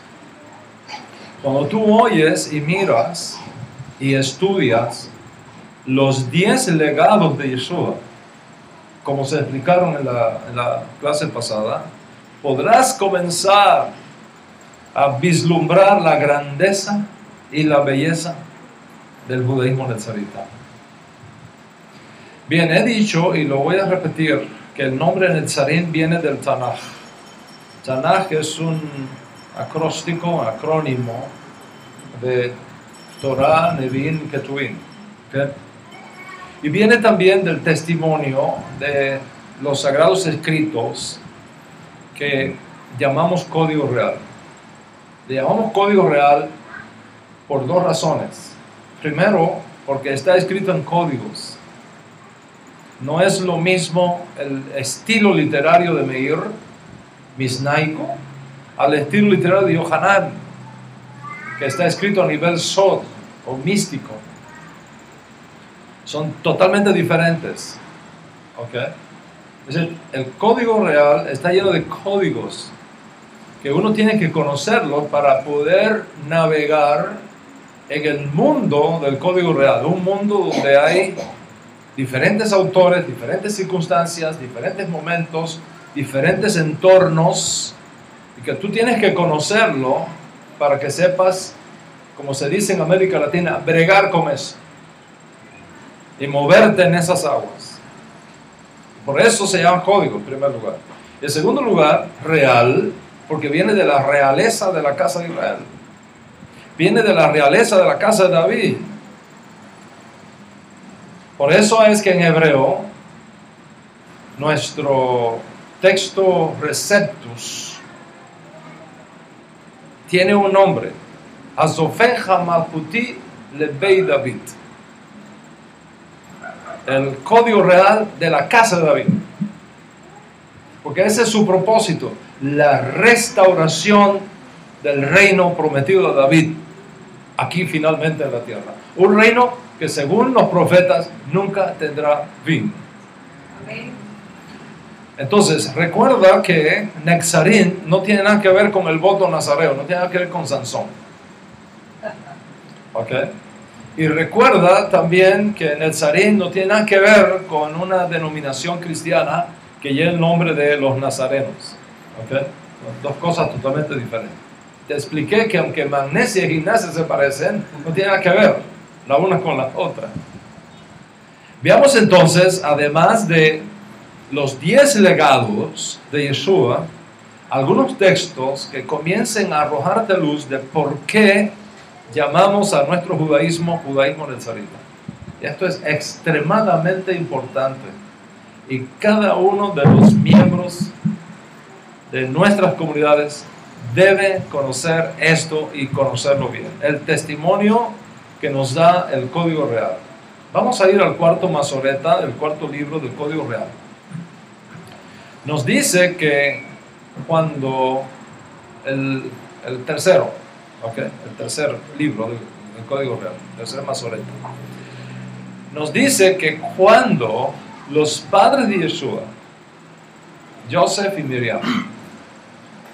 cuando tú oyes y miras y estudias los 10 legados de Yeshua, como se explicaron en la clase pasada, podrás comenzar a vislumbrar la grandeza y la belleza del judaísmo netzarita. Bien, he dicho, y lo voy a repetir, que el nombre Netzarim viene del Tanaj. Tanaj es un acrónimo de Torah, Nevi'im, Ketuvim. ¿Okay? Y viene también del testimonio de los sagrados escritos que llamamos código real. Le llamamos código real por dos razones. Primero, porque está escrito en códigos. No es lo mismo el estilo literario de Meir, misnaico, al estilo literario de Yohanan, que está escrito a nivel sod o místico. Son totalmente diferentes. ¿Okay? Es decir, el código real está lleno de códigos que uno tiene que conocerlo para poder navegar en el mundo del código real, un mundo donde hay diferentes autores, diferentes circunstancias, diferentes momentos, diferentes entornos, y que tú tienes que conocerlo para que sepas, como se dice en América Latina, bregar con eso y moverte en esas aguas. Por eso se llama código en primer lugar. Y en segundo lugar, real, porque viene de la realeza de la casa de Israel. Viene de la realeza de la casa de David. Por eso es que en hebreo, nuestro texto Receptus tiene un nombre. Azofeja Malputi Lebei David. El código real de la casa de David. Porque ese es su propósito, la restauración del reino prometido a David, aquí finalmente en la tierra. Un reino que según los profetas nunca tendrá fin. Amén. Entonces, recuerda que Netzarim no tiene nada que ver con el voto nazareo, no tiene nada que ver con Sansón. ¿Ok? Y recuerda también que Netzarim no tiene nada que ver con una denominación cristiana que lleva el nombre de los nazarenos. ¿Ok? Dos cosas totalmente diferentes. Te expliqué que aunque magnesia y gimnasia se parecen, no tiene nada que ver la una con la otra. Veamos entonces, además de los 10 legados de Yeshua, algunos textos que comiencen a arrojarte luz de por qué llamamos a nuestro judaísmo netzarita. Y esto es extremadamente importante. Y cada uno de los miembros de nuestras comunidades debe conocer esto y conocerlo bien. El testimonio que nos da el código real. Vamos a ir al cuarto Masoreta, el cuarto libro del código real. Nos dice que cuando el tercero, ¿okay? El tercer libro del código real, el tercer Masoreta, nos dice que cuando los padres de Yeshua, Joseph y Miriam,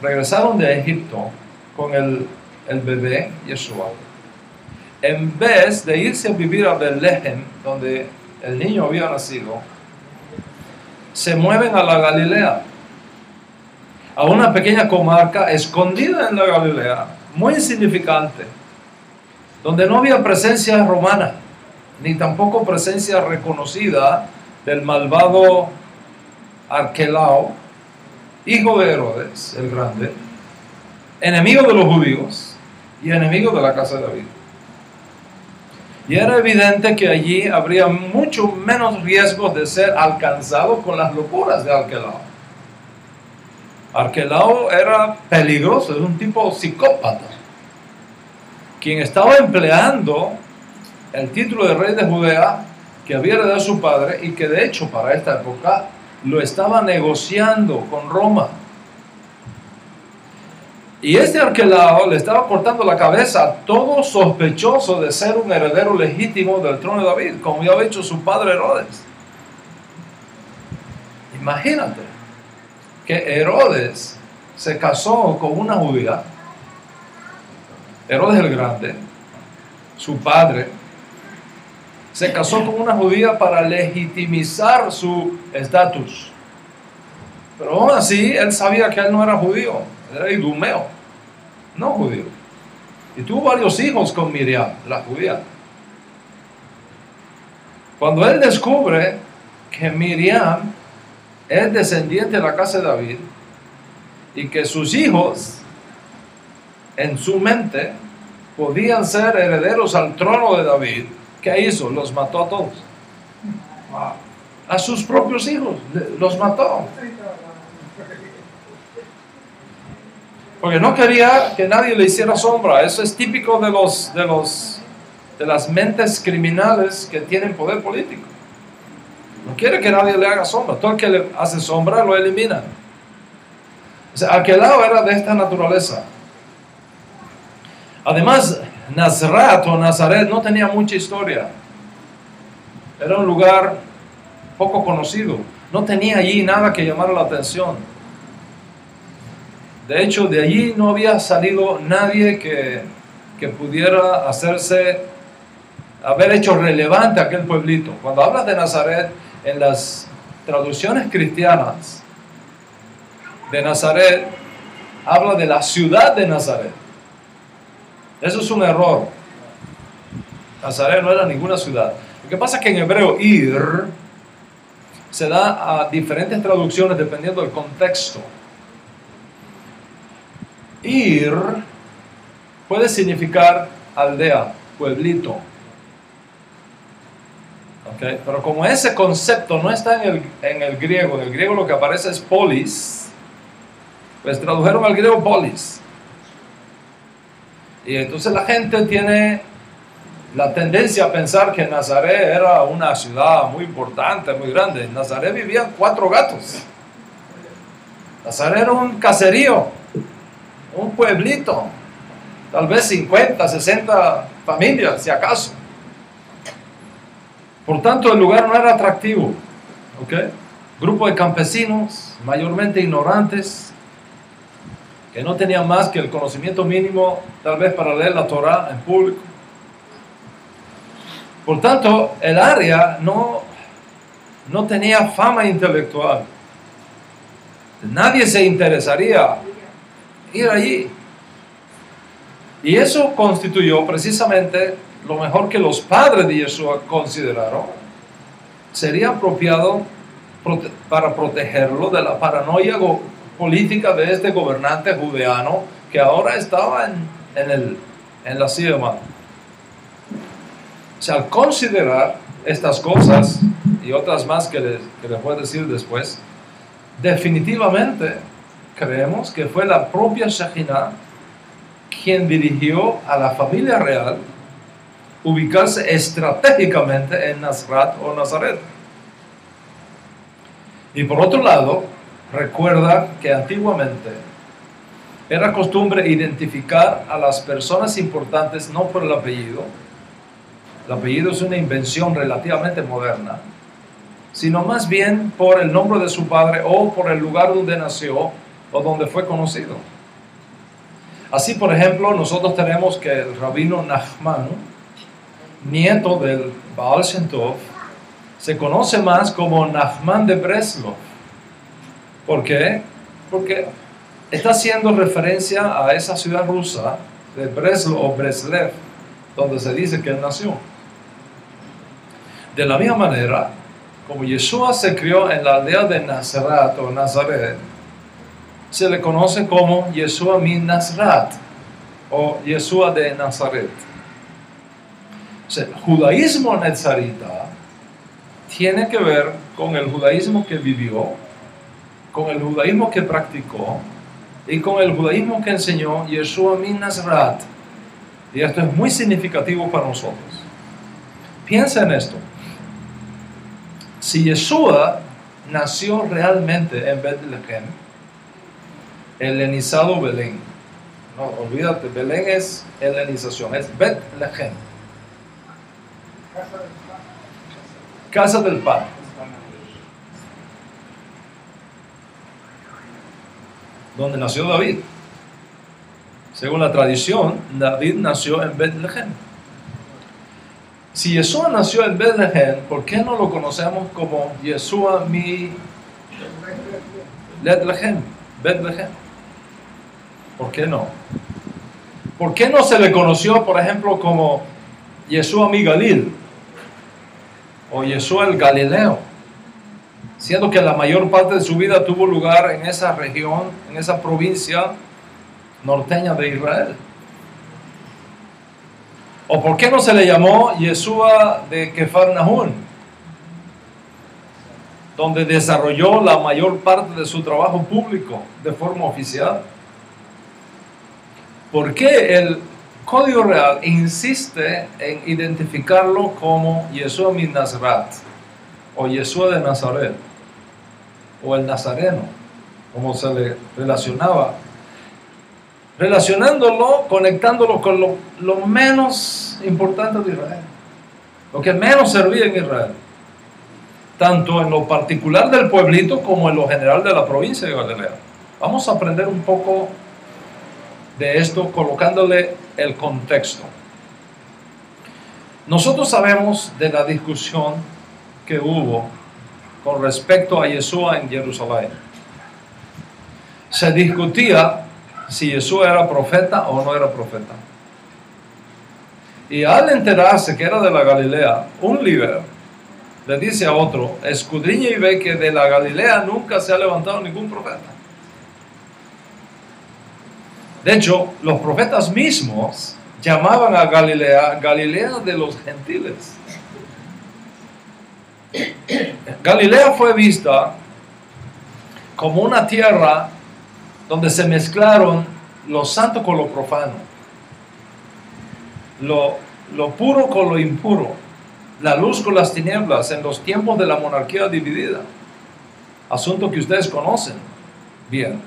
regresaron de Egipto con el bebé Yeshua, en vez de irse a vivir a Belén, donde el niño había nacido, se mueven a la Galilea, a una pequeña comarca escondida en la Galilea, muy insignificante, donde no había presencia romana, ni tampoco presencia reconocida del malvado Arquelao, hijo de Herodes el Grande, enemigo de los judíos y enemigo de la casa de David. Y era evidente que allí habría mucho menos riesgos de ser alcanzado con las locuras de Arquelao. Arquelao era peligroso, era un tipo psicópata, quien estaba empleando el título de rey de Judea que había heredado su padre y que de hecho para esta época lo estaba negociando con Roma. Y este Arquelao le estaba cortando la cabeza a todo sospechoso de ser un heredero legítimo del trono de David, como ya había hecho su padre Herodes. Imagínate que Herodes se casó con una judía, Herodes el Grande, su padre, se casó con una judía para legitimizar su estatus. Pero aún así, él sabía que él no era judío, era idumeo, no judío. Y tuvo varios hijos con Miriam, la judía. Cuando él descubre que Miriam es descendiente de la casa de David y que sus hijos, en su mente, podían ser herederos al trono de David, ¿qué hizo? Los mató a todos. A sus propios hijos, los mató. Porque no quería que nadie le hiciera sombra. Eso es típico de las mentes criminales que tienen poder político. No quiere que nadie le haga sombra. Todo el que le hace sombra lo elimina. O sea, Arquelao era de esta naturaleza. Además, Nazaret o Nazaret no tenía mucha historia. Era un lugar poco conocido. No tenía allí nada que llamar la atención. De hecho, de allí no había salido nadie que pudiera haber hecho relevante aquel pueblito. Cuando hablas de Nazaret, en las traducciones cristianas de Nazaret, habla de la ciudad de Nazaret. Eso es un error. Nazaret no era ninguna ciudad. Lo que pasa es que en hebreo, ir, se da a diferentes traducciones dependiendo del contexto. Ir puede significar aldea, pueblito. ¿Okay? Pero como ese concepto no está en el griego lo que aparece es polis, pues tradujeron al griego polis. Y entonces la gente tiene la tendencia a pensar que Nazaret era una ciudad muy importante, muy grande. En Nazaret vivían 4 gatos. Nazaret era un caserío, un pueblito, tal vez 50, 60 familias, si acaso. Por tanto, el lugar no era atractivo. ¿Okay? Grupo de campesinos, mayormente ignorantes, que no tenían más que el conocimiento mínimo, tal vez para leer la Torá en público. Por tanto, el área no tenía fama intelectual. Nadie se interesaría ir allí. Y eso constituyó precisamente lo mejor que los padres de Yeshua consideraron. Sería apropiado para protegerlo de la paranoia política de este gobernante judeano que ahora estaba en la silla de mando. O sea, al considerar estas cosas y otras más que les voy a decir después, definitivamente creemos que fue la propia Shekhinah quien dirigió a la familia real ubicarse estratégicamente en Nazrat o Nazaret. Y por otro lado, recuerda que antiguamente era costumbre identificar a las personas importantes no por el apellido. El apellido es una invención relativamente moderna, sino más bien por el nombre de su padre o por el lugar donde nació o donde fue conocido. Así, por ejemplo, nosotros tenemos que el rabino Nachman, nieto del Baal Shem Tov, se conoce más como Nachman de Breslov. ¿Por qué? Porque está haciendo referencia a esa ciudad rusa de Breslov o Breslev, donde se dice que él nació. De la misma manera, como Yeshua se crió en la aldea de Nazaret o Nazaret, se le conoce como Yeshua min Nazrat o Yeshua de Nazaret. O sea, el judaísmo nazarita tiene que ver con el judaísmo que vivió, con el judaísmo que practicó y con el judaísmo que enseñó Yeshua min Nazrat. Y esto es muy significativo para nosotros. Piensa en esto. Si Yeshua nació realmente en Betlehem, helenizado Belén, No, olvídate, Belén es helenización, es Betlehem. Casa del pan. Donde nació David. Según la tradición, David nació en Betlehem. Si Yeshua nació en Betlehem, ¿por qué no lo conocemos como Yeshua mi Betlehem? ¿Por qué no? ¿Por qué no se le conoció, por ejemplo, como Yeshua mi Galil? O Yeshua el Galileo, siendo que la mayor parte de su vida tuvo lugar en esa región, en esa provincia norteña de Israel. ¿O por qué no se le llamó Yeshua de Kefarnahum, donde desarrolló la mayor parte de su trabajo público de forma oficial? ¿Por qué el Código Real insiste en identificarlo como Yeshua min Nazaret, o Yeshua de Nazaret, o el Nazareno, como se le relacionaba, relacionándolo, conectándolo con lo menos importante de Israel, lo que menos servía en Israel, tanto en lo particular del pueblito como en lo general de la provincia de Galilea? Vamos a aprender un poco de esto colocándole el contexto. Nosotros sabemos de la discusión que hubo con respecto a Yeshua en Jerusalén. Se discutía si Yeshua era profeta o no era profeta. Y al enterarse que era de la Galilea, un líder le dice a otro: escudriña y ve que de la Galilea nunca se ha levantado ningún profeta. De hecho, los profetas mismos llamaban a Galilea, Galilea de los gentiles. Galilea fue vista como una tierra donde se mezclaron lo santo con lo profano, lo puro con lo impuro, la luz con las tinieblas en los tiempos de la monarquía dividida. Asunto que ustedes conocen bien.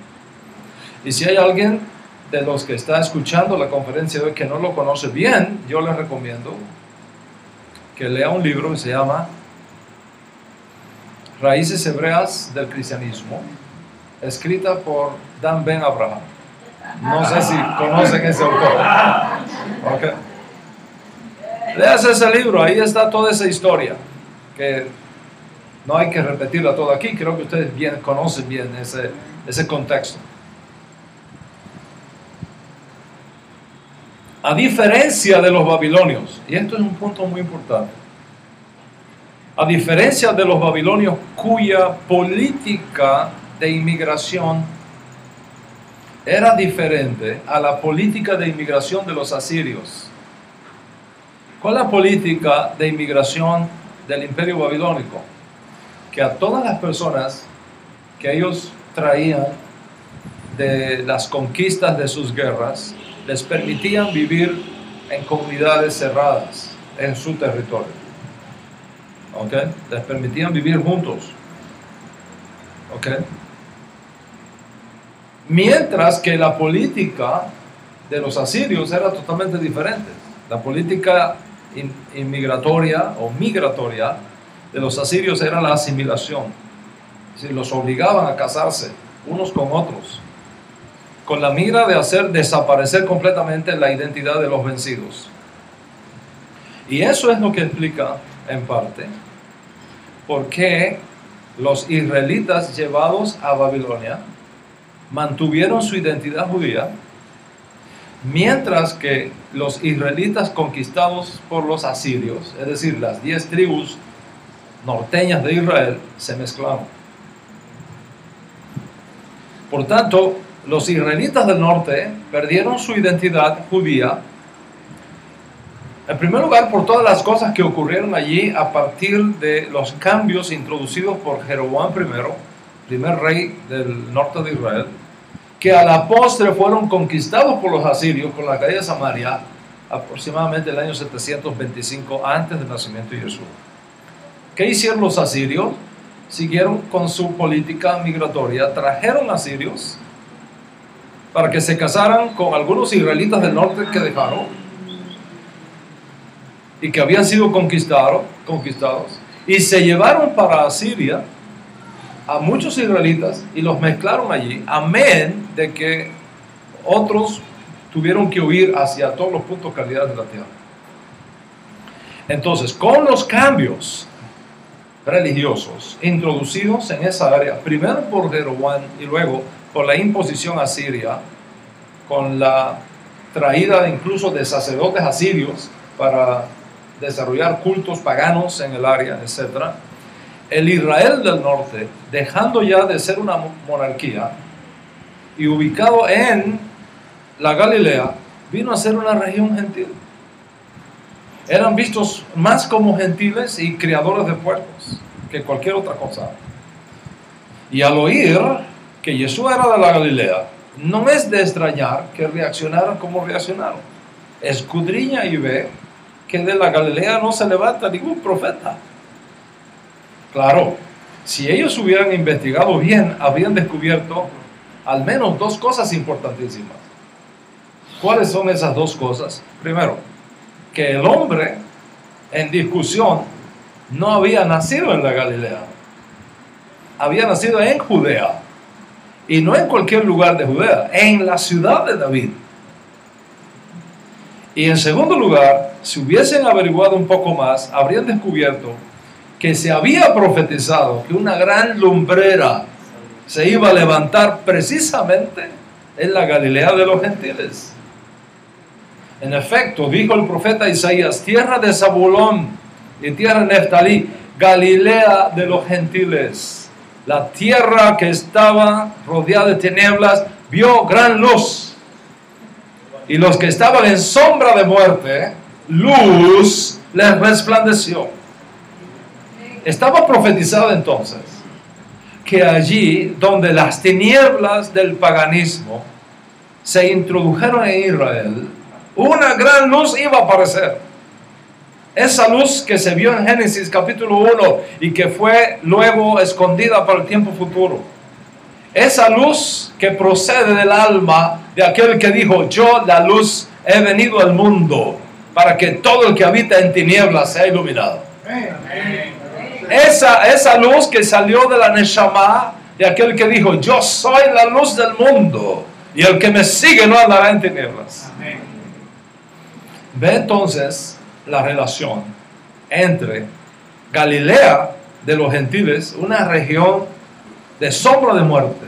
Y si hay alguien de los que está escuchando la conferencia de hoy que no lo conoce bien, yo les recomiendo que lea un libro que se llama Raíces Hebreas del Cristianismo, escrita por Dan Ben Abraham. No sé si conocen ese autor. Okay. Leas ese libro, ahí está toda esa historia, que no hay que repetirla toda aquí. Creo que ustedes conocen bien ese contexto. A diferencia de los babilonios, y esto es un punto muy importante, a diferencia de los babilonios cuya política de inmigración era diferente a la política de inmigración de los asirios. ¿Cuál es la política de inmigración del imperio babilónico? Que a todas las personas que ellos traían de las conquistas de sus guerras, les permitían vivir en comunidades cerradas en su territorio. ¿Okay? Les permitían vivir juntos. ¿Okay? Mientras que la política de los asirios era totalmente diferente. La política inmigratoria o migratoria de los asirios era la asimilación. Es decir, los obligaban a casarse unos con otros, con la mira de hacer desaparecer completamente la identidad de los vencidos. Y eso es lo que explica, en parte, por qué los israelitas llevados a Babilonia mantuvieron su identidad judía, mientras que los israelitas conquistados por los asirios, es decir, las 10 tribus norteñas de Israel, se mezclaron. Por tanto, los israelitas del norte perdieron su identidad judía, en primer lugar por todas las cosas que ocurrieron allí a partir de los cambios introducidos por Jeroboam I, primer rey del norte de Israel, que a la postre fueron conquistados por los asirios con la caída de Samaria aproximadamente el año 725 antes del nacimiento de Jesús. ¿Qué hicieron los asirios? Siguieron con su política migratoria, trajeron asirios para que se casaran con algunos israelitas del norte que dejaron y que habían sido conquistados, y se llevaron para Asiria a muchos israelitas y los mezclaron allí, amén de que otros tuvieron que huir hacia todos los puntos cardinales de la tierra. Entonces, con los cambios religiosos introducidos en esa área, primero por Jeroboam y luego por la imposición asiria, con la traída incluso de sacerdotes asirios para desarrollar cultos paganos en el área, etc., el Israel del norte, dejando ya de ser una monarquía y ubicado en la Galilea, vino a ser una región gentil. Eran vistos más como gentiles y criadores de puercos que cualquier otra cosa. Y al oír que Jesús era de la Galilea, no es de extrañar que reaccionaran como reaccionaron. Escudriña y ve que de la Galilea no se levanta ningún profeta. Claro, si ellos hubieran investigado bien, habrían descubierto al menos dos cosas importantísimas. ¿Cuáles son esas dos cosas? Primero, que el hombre en discusión no había nacido en la Galilea, había nacido en Judea, y no en cualquier lugar de Judea, en la ciudad de David. Y en segundo lugar, si hubiesen averiguado un poco más, habrían descubierto que se había profetizado que una gran lumbrera se iba a levantar precisamente en la Galilea de los gentiles. En efecto, dijo el profeta Isaías, tierra de Zabulón y tierra de Neftalí, Galilea de los gentiles. La tierra que estaba rodeada de tinieblas vio gran luz. Y los que estaban en sombra de muerte, luz les resplandeció. Estaba profetizado entonces que allí donde las tinieblas del paganismo se introdujeron en Israel, una gran luz iba a aparecer. Esa luz que se vio en Génesis capítulo 1 y que fue luego escondida para el tiempo futuro. Esa luz que procede del alma de aquel que dijo, yo la luz he venido al mundo para que todo el que habita en tinieblas sea iluminado. Esa luz que salió de la Neshama de aquel que dijo, yo soy la luz del mundo y el que me sigue no andará en tinieblas. Ve entonces la relación entre Galilea de los gentiles, una región de sombra de muerte,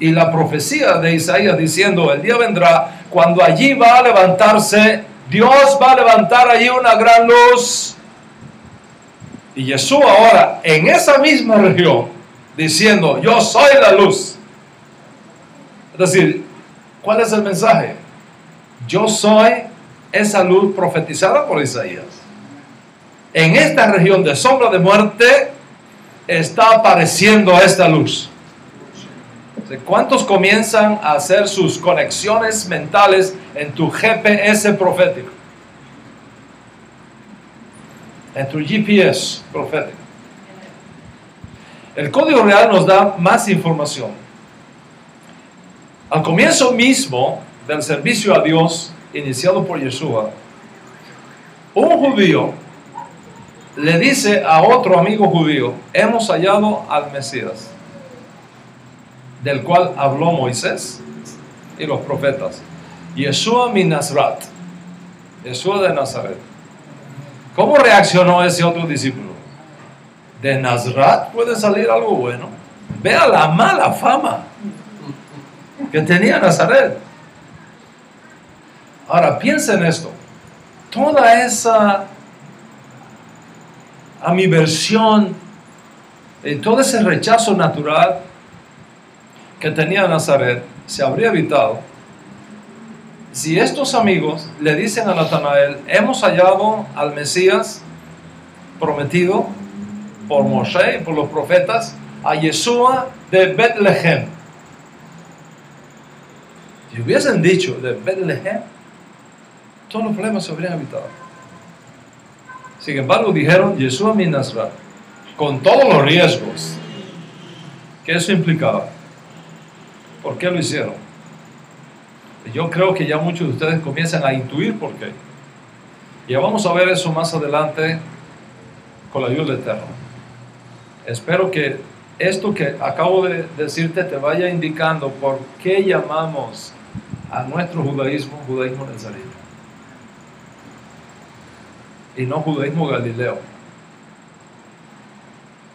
y la profecía de Isaías diciendo, el día vendrá cuando allí va a levantarse, Dios va a levantar allí una gran luz. Y Jesús ahora en esa misma región diciendo, yo soy la luz. Es decir, ¿cuál es el mensaje? Yo soy esa luz profetizada por Isaías. En esta región de sombra de muerte está apareciendo esta luz. ¿Cuántos comienzan a hacer sus conexiones mentales en tu GPS profético? En tu GPS profético. El Código Real nos da más información. Al comienzo mismo del servicio a Dios iniciado por Yeshua, un judío le dice a otro amigo judío, hemos hallado al Mesías, del cual habló Moisés y los profetas, Yeshua mi Nazrat, Yeshua de Nazaret. ¿Cómo reaccionó ese otro discípulo? De Nazaret puede salir algo bueno. Vea la mala fama que tenía Nazaret. Ahora piensa en esto. Toda esa amiversión y todo ese rechazo natural que tenía Nazaret se habría evitado si estos amigos le dicen a Natanael, hemos hallado al Mesías prometido por Moshe y por los profetas, a Yeshua de Betlehem. Si hubiesen dicho de Betlehem, todos los problemas se habrían evitado. Sin embargo, dijeron Yeshua mi Nazrat, con todos los riesgos que eso implicaba. ¿Por qué lo hicieron? Yo creo que ya muchos de ustedes comienzan a intuir por qué. Ya vamos a ver eso más adelante con la ayuda del Eterno. Espero que esto que acabo de decirte te vaya indicando por qué llamamos a nuestro judaísmo nazareno y no judaísmo galileo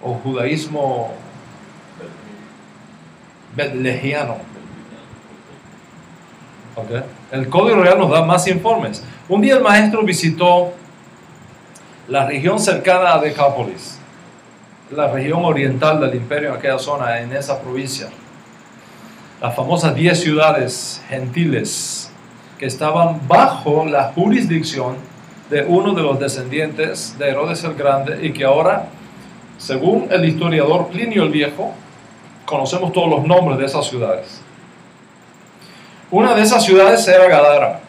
o judaísmo betlegiano. Okay. El Código Real nos da más informes. Un día el maestro visitó la región cercana a Decápolis, la región oriental del imperio en aquella zona, en esa provincia. Las famosas 10 ciudades gentiles que estaban bajo la jurisdicción de uno de los descendientes de Herodes el Grande y que ahora, según el historiador Plinio el Viejo, conocemos todos los nombres de esas ciudades. Una de esas ciudades era Gadara.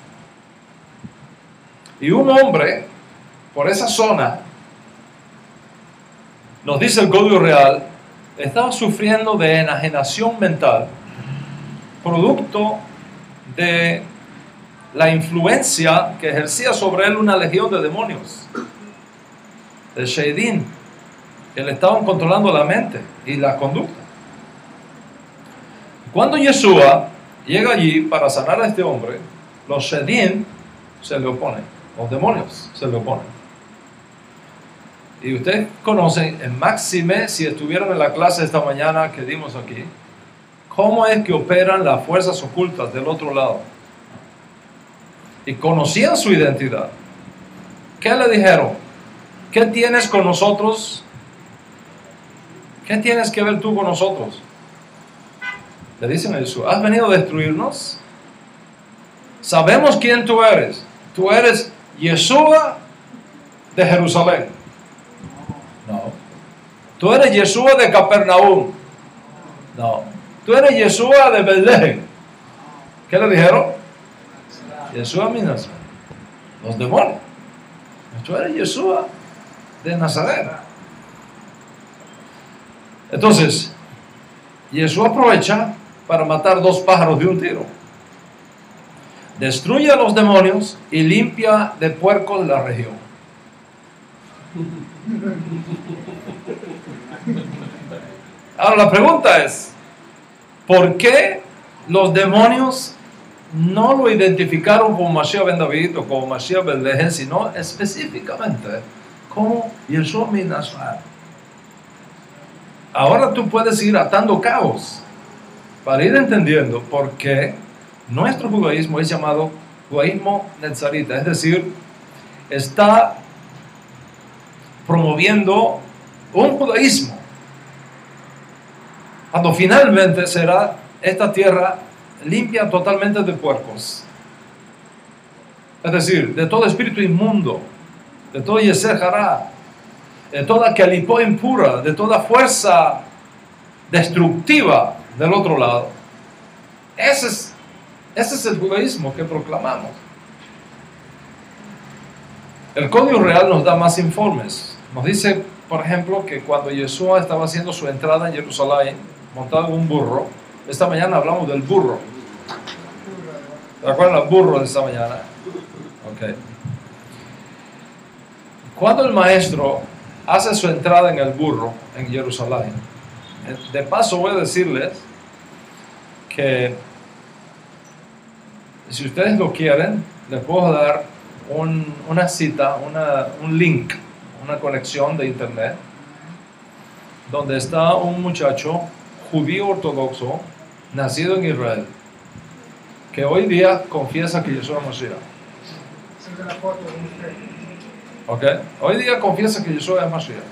Y un hombre por esa zona, nos dice el Código Real, estaba sufriendo de enajenación mental, producto de la influencia que ejercía sobre él una legión de demonios, de Sheidim, que le estaban controlando la mente y la conducta. Cuando Yeshua llega allí para sanar a este hombre, los Sheidim se le oponen, los demonios se le oponen. Y ustedes conocen, en máxime, si estuvieron en la clase esta mañana que dimos aquí, cómo es que operan las fuerzas ocultas del otro lado. Y conocían su identidad. ¿Qué le dijeron? ¿Qué tienes con nosotros? ¿Qué tienes que ver tú con nosotros? Le dicen a Jesús, ¿has venido a destruirnos? Sabemos quién tú eres. Tú eres Yeshua de Jerusalén. No. Tú eres Yeshua de Capernaum. No. Tú eres Yeshua de Belén. ¿Qué le dijeron? Yeshua mi Nazaret. Los demonios. Tú eres Yeshua de Nazaret. Entonces, Yeshua aprovecha para matar 2 pájaros de un tiro. Destruye a los demonios y limpia de puercos la región. Ahora la pregunta es, ¿por qué los demonios no lo identificaron como Mashiach ben David o como Mashiach ben Lehem, sino específicamente como Yeshua mi Nazaret? Ahora tú puedes ir atando cabos para ir entendiendo por qué nuestro judaísmo es llamado judaísmo nazarita, es decir, está promoviendo un judaísmo cuando finalmente será esta tierra limpia totalmente de puercos, es decir, de todo espíritu inmundo, de todo yeser hará, de toda calipó impura, de toda fuerza destructiva del otro lado. Ese es el judaísmo que proclamamos. El Código Real nos da más informes. Nos dice, por ejemplo, que cuando Yeshua estaba haciendo su entrada en Jerusalén, montado en un burro, esta mañana hablamos del burro. ¿Se acuerdan del burro de esta mañana? Ok. Cuando el maestro hace su entrada en el burro en Jerusalén, de paso voy a decirles que si ustedes lo quieren, les puedo dar una cita, un link, una conexión de internet, donde está un muchacho judío ortodoxo, nacido en Israel, que hoy día confiesa que Yeshua es Mashiach. Okay. Hoy día confiesa que Yeshua es Mashiach.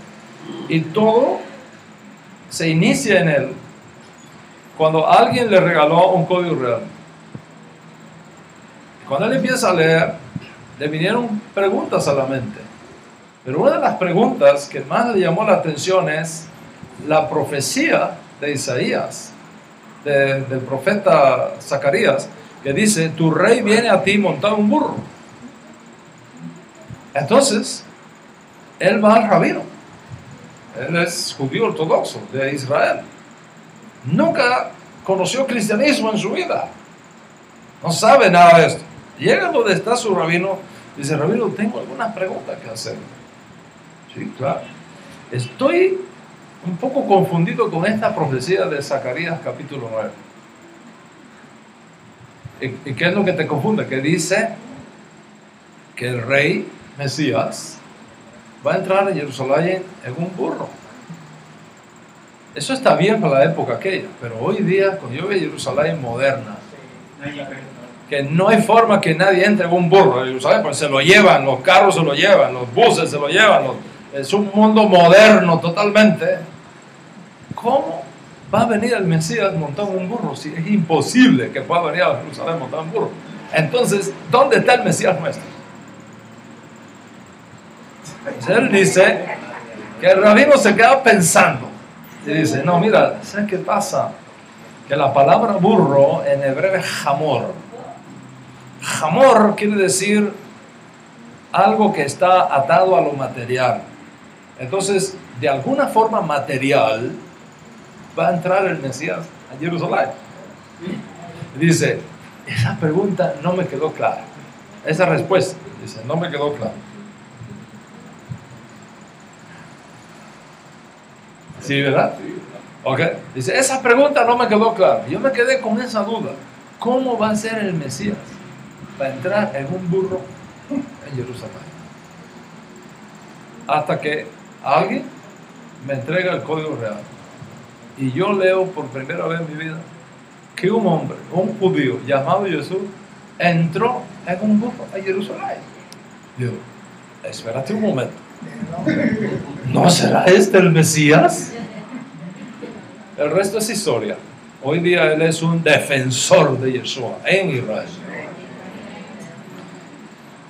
Y todo se inicia en él cuando alguien le regaló un código real. Cuando él empieza a leer, le vinieron preguntas a la mente. Pero una de las preguntas que más le llamó la atención es la profecía de Isaías, del profeta Zacarías, que dice, tu rey viene a ti montado en un burro. Entonces, él va al rabino. Él es judío ortodoxo de Israel. Nunca conoció cristianismo en su vida. no sabe nada de esto. Llega donde está su rabino, dice, rabino, tengo algunas preguntas que hacer. Sí, claro. Estoy un poco confundido con esta profecía de Zacarías capítulo 9. ¿Y qué es lo que te confunde? Que dice que el rey Mesías va a entrar a Jerusalén en un burro. Eso está bien para la época aquella, pero hoy día, cuando yo veo Jerusalén moderna, que no hay forma que nadie entre en un burro a Jerusalén, porque se lo llevan, los carros se lo llevan, los buses se lo llevan, es un mundo moderno totalmente. ¿Cómo va a venir el Mesías montado en un burro? Si es imposible que pueda venir a Jerusalén montado en un burro. Entonces, ¿dónde está el Mesías nuestro? Entonces, él dice que el rabino se queda pensando y dice, no, mira, ¿sabes qué pasa? Que la palabra burro en hebreo es jamor. Jamor quiere decir algo que está atado a lo material. Entonces, de alguna forma material, va a entrar el Mesías a Jerusalén. Dice, esa pregunta no me quedó clara. Esa respuesta, dice, no me quedó clara. ¿Sí, verdad? Ok. Dice, esa pregunta no me quedó clara. Yo me quedé con esa duda. ¿Cómo va a ser el Mesías? Va a entrar en un burro en Jerusalén. Hasta que alguien me entrega el código real. Y yo leo por primera vez en mi vida que un hombre, un judío llamado Jesús, entró en un burro a Jerusalén. Yo, espérate un momento. ¿No será este el Mesías? El resto es historia. Hoy día él es un defensor de Yeshua en Israel.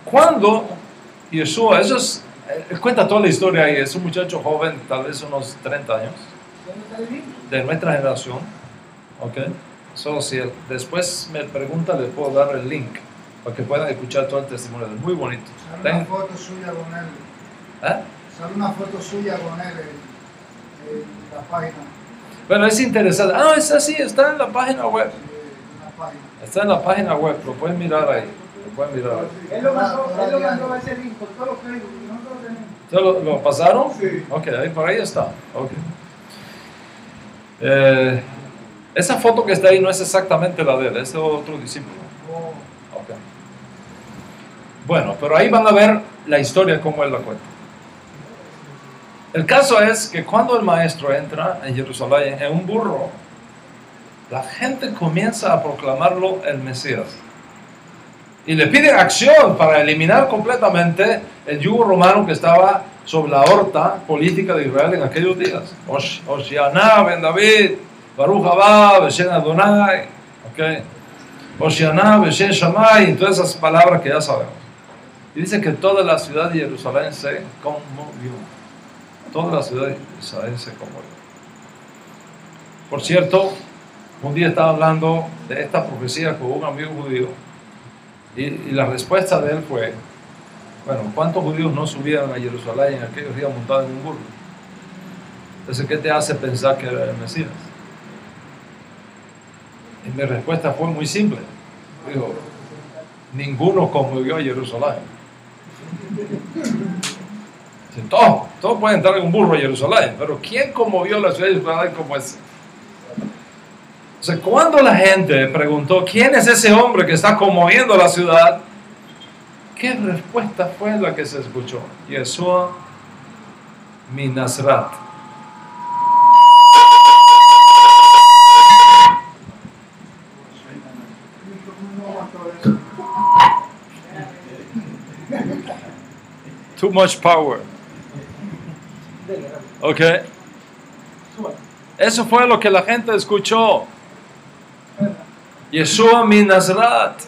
Cuando Yeshua, eso es, cuenta toda la historia ahí, es un muchacho joven, tal vez unos 30 años, de nuestra generación. Ok. So, si después me pregunta, le puedo dar el link para que puedan escuchar todo el testimonio. Es muy bonito. Sale una foto suya con él. Sale una foto suya con él en la página. Bueno, es interesante. Ah, es así, está en la página web. Está en la página web, lo pueden mirar ahí. Lo pueden mirar ahí. Él lo mandó a ese link por todos los Facebook. ¿Ya lo pasaron? Sí. Ok, ahí, por ahí está. Okay. Esa foto que está ahí no es exactamente la de él, es de otro discípulo. Okay. Bueno, pero ahí van a ver la historia como él la cuenta. El caso es que cuando el maestro entra en Jerusalén en un burro, la gente comienza a proclamarlo el Mesías. Y le piden acción para eliminar completamente el yugo romano que estaba sobre la horta política de Israel en aquellos días. Hoshiana ben David, Baruch haba Beshen Adonai, okay. Hoshiana Beshen Shammai, y todas esas palabras que ya sabemos. Y dice que toda la ciudad de Jerusalén se conmovió. Toda la ciudad de Israel se conmovió. Por cierto, un día estaba hablando de esta profecía con un amigo judío y la respuesta de él fue, bueno, ¿cuántos judíos no subieron a Jerusalén en aquellos días montados en un burro? Entonces, ¿qué te hace pensar que era el Mesías? Y mi respuesta fue muy simple. Digo, ninguno conmovió a Jerusalén. Todos pueden entrar en un burro a Jerusalén, pero ¿quién conmovió la ciudad de Jerusalén como ese? O sea, cuando la gente preguntó ¿quién es ese hombre que está conmoviendo la ciudad? ¿Qué respuesta fue la que se escuchó? Yeshua mi Nazrat. Too much power. Ok. Eso fue lo que la gente escuchó. Yeshua mi Nazrat,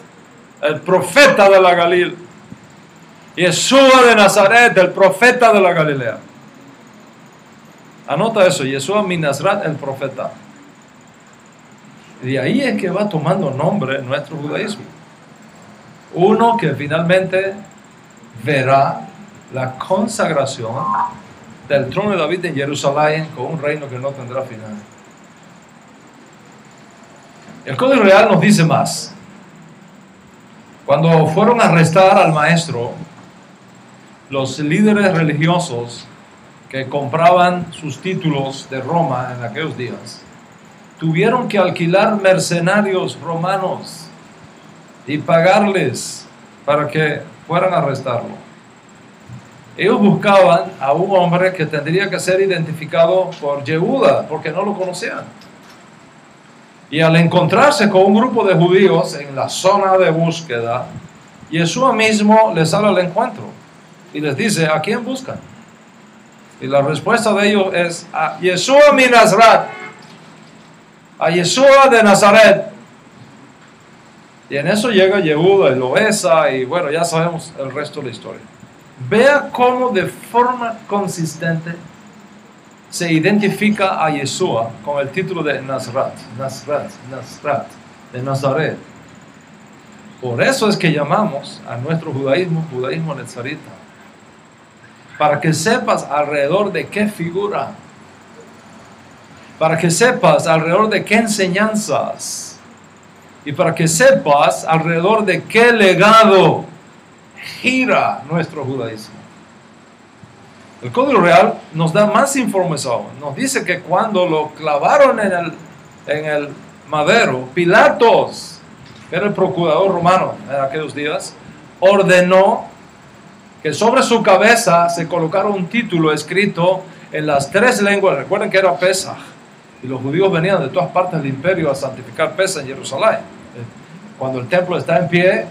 el profeta de la Galilea. Yeshua de Nazaret, el profeta de la Galilea. Anota eso, Yeshua mi Nazrat, el profeta. Y de ahí es que va tomando nombre nuestro judaísmo. Uno que finalmente verá la consagración del trono de David en Jerusalén con un reino que no tendrá final. El Código Real nos dice más. Cuando fueron a arrestar al maestro, los líderes religiosos que compraban sus títulos de Roma en aquellos días, tuvieron que alquilar mercenarios romanos y pagarles para que fueran a arrestarlo. Ellos buscaban a un hombre que tendría que ser identificado por Yehuda, porque no lo conocían. Y al encontrarse con un grupo de judíos en la zona de búsqueda, Yeshua mismo les sale al encuentro y les dice: ¿a quién buscan? Y la respuesta de ellos es: a Yeshua mi Nazaret, a Yeshua de Nazaret. Y en eso llega Yehuda y lo besa, y bueno, ya sabemos el resto de la historia. Vea cómo de forma consistente se identifica a Yeshua con el título de Nazaret, de Nazaret. Por eso es que llamamos a nuestro judaísmo nazarita. Para que sepas alrededor de qué figura, para que sepas alrededor de qué enseñanzas, y para que sepas alrededor de qué legado gira nuestro judaísmo. El Código Real nos da más información. Nos dice que cuando lo clavaron en el madero, Pilatos, que era el procurador romano en aquellos días, ordenó que sobre su cabeza se colocara un título escrito en las 3 lenguas. Recuerden que era Pesaj, y los judíos venían de todas partes del imperio a santificar Pesaj en Jerusalén. Cuando el templo está en pie,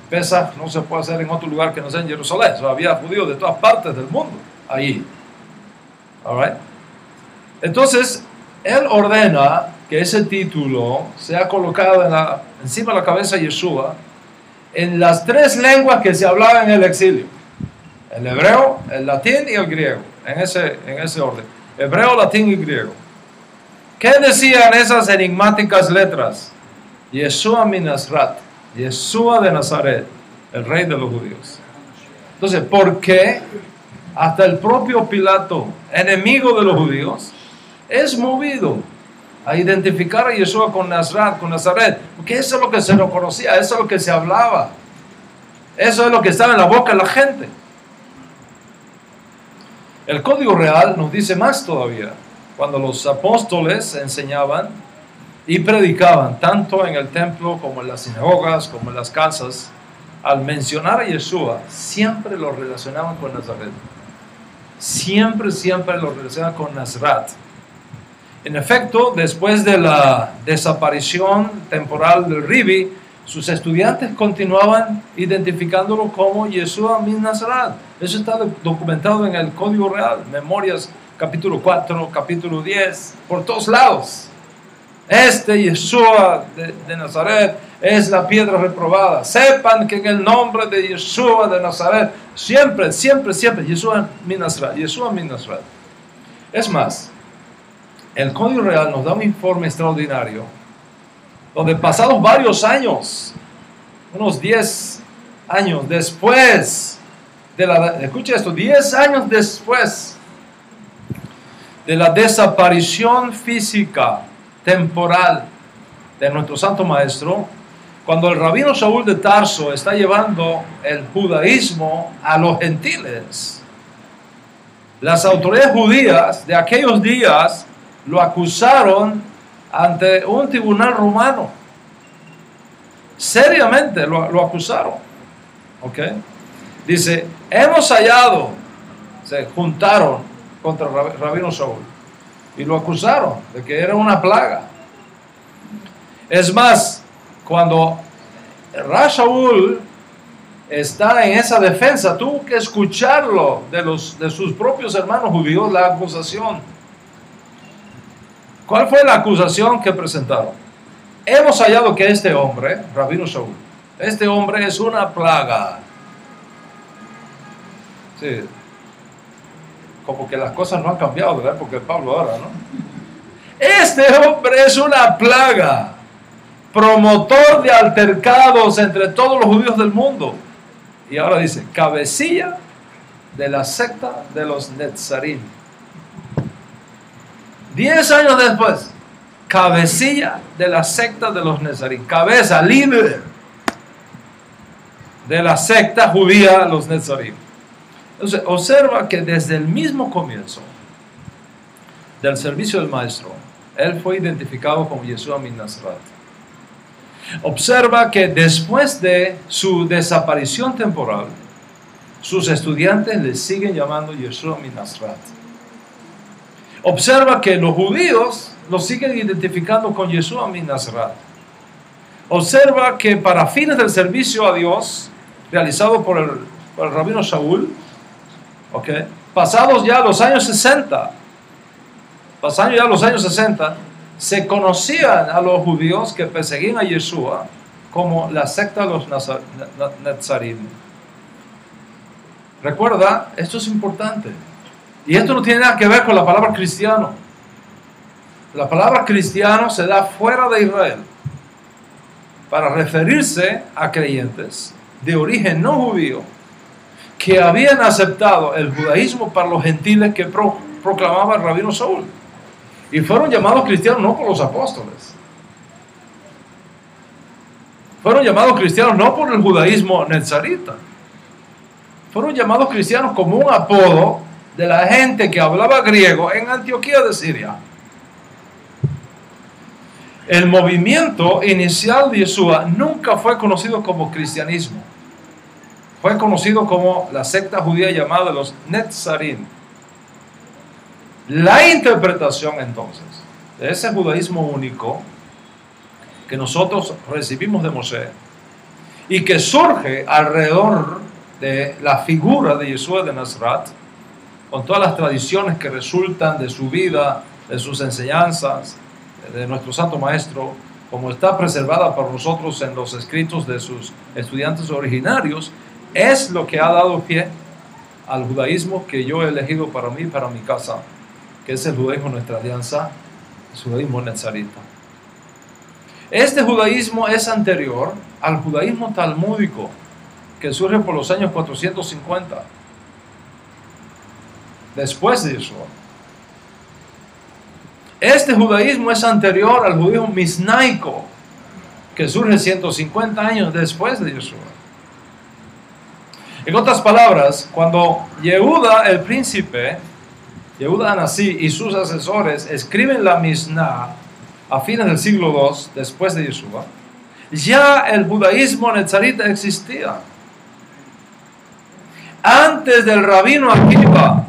Pesaj no se puede hacer en otro lugar que no sea en Jerusalén. Había judíos de todas partes del mundo ahí. All right. Entonces, él ordena que ese título sea colocado encima de la cabeza de Yeshua en las 3 lenguas que se hablaban en el exilio: el hebreo, el latín y el griego, en ese orden: hebreo, latín y griego. ¿Qué decían esas enigmáticas letras? Yeshua mi Nazaret, Yeshua de Nazaret, el rey de los judíos. Entonces, ¿por qué hasta el propio Pilato, enemigo de los judíos, es movido a identificar a Yeshua con Nazaret? Porque eso es lo que se lo conocía, eso es lo que se hablaba, eso es lo que estaba en la boca de la gente. El Código Real nos dice más todavía. Cuando los apóstoles enseñaban y predicaban, tanto en el templo como en las sinagogas, como en las casas, al mencionar a Yeshua, siempre lo relacionaban con Nazaret. Siempre lo relacionaban con Nazaret. En efecto, después de la desaparición temporal del Ribi, sus estudiantes continuaban identificándolo como Yeshua mi Nazaret. Eso está documentado en el Código Real, Memorias, capítulo 4, capítulo 10, por todos lados. Yeshua de Nazaret es la piedra reprobada. Sepan que en el nombre de Yeshua de Nazaret, siempre, Yeshua mi Nazaret, Yeshua mi Nazaret. Es más, el Código Real nos da un informe extraordinario, donde pasados varios años, unos 10 años después escuche esto, 10 años después de la desaparición física temporal de nuestro Santo Maestro, cuando el rabino Shaul de Tarso está llevando el judaísmo a los gentiles, las autoridades judías de aquellos días lo acusaron ante un tribunal romano. Seriamente lo acusaron. ¿Ok? Dice: hemos hallado, se juntaron contra el rabino Shaul y lo acusaron de que era una plaga. Es más, cuando Shaul está en esa defensa, tuvo que escucharlo de sus propios hermanos judíos, la acusación. ¿Cuál fue la acusación que presentaron? Hemos hallado que este hombre, rabino Shaul, este hombre es una plaga. Sí, como que las cosas no han cambiado de la época de Pablo ahora, ¿no? Este hombre es una plaga, promotor de altercados entre todos los judíos del mundo. Y ahora dice: cabecilla de la secta de los Netzarim. 10 años después, cabecilla de la secta de los Netzarim, cabeza, líder. de la secta judía, los Netzarim. Entonces, observa que desde el mismo comienzo del servicio del Maestro, él fue identificado como Yeshua min Nazaret. Observa que después de su desaparición temporal, sus estudiantes le siguen llamando Yeshua min Nazaret. Observa que los judíos lo siguen identificando con Yeshua min Nazaret. Observa que para fines del servicio a Dios, realizado por el rabino Shaul, pasados ya los años 60, se conocían a los judíos que perseguían a Yeshua como la secta de los Netzarim. Recuerda, esto es importante. Y esto no tiene nada que ver con la palabra cristiano. La palabra cristiano se da fuera de Israel para referirse a creyentes de origen no judío que habían aceptado el judaísmo para los gentiles que proclamaba el rabino Saúl. Y fueron llamados cristianos no por los apóstoles. Fueron llamados cristianos no por el judaísmo netzarita. Fueron llamados cristianos como un apodo de la gente que hablaba griego en Antioquía de Siria. El movimiento inicial de Yeshua nunca fue conocido como cristianismo. Fue conocido como la secta judía llamada los Netzarim. La interpretación entonces de ese judaísmo único que nosotros recibimos de Moshe y que surge alrededor de la figura de Yeshua de Nazaret, con todas las tradiciones que resultan de su vida, de sus enseñanzas, de nuestro Santo Maestro, como está preservada por nosotros en los escritos de sus estudiantes originarios, es lo que ha dado pie al judaísmo que yo he elegido para mí, para mi casa, que es el judaísmo de nuestra alianza, el judaísmo netzarita. Este judaísmo es anterior al judaísmo talmúdico que surge por los años 450, después de Yeshua. Este judaísmo es anterior al judaísmo misnaico que surge 150 años después de Yeshua. En otras palabras, cuando Yehuda, el príncipe, Yehuda Anasí y sus asesores escriben la Mishnah a fines del siglo II después de Yeshua, ya el judaísmo netzarita existía. Antes del rabino Akiva,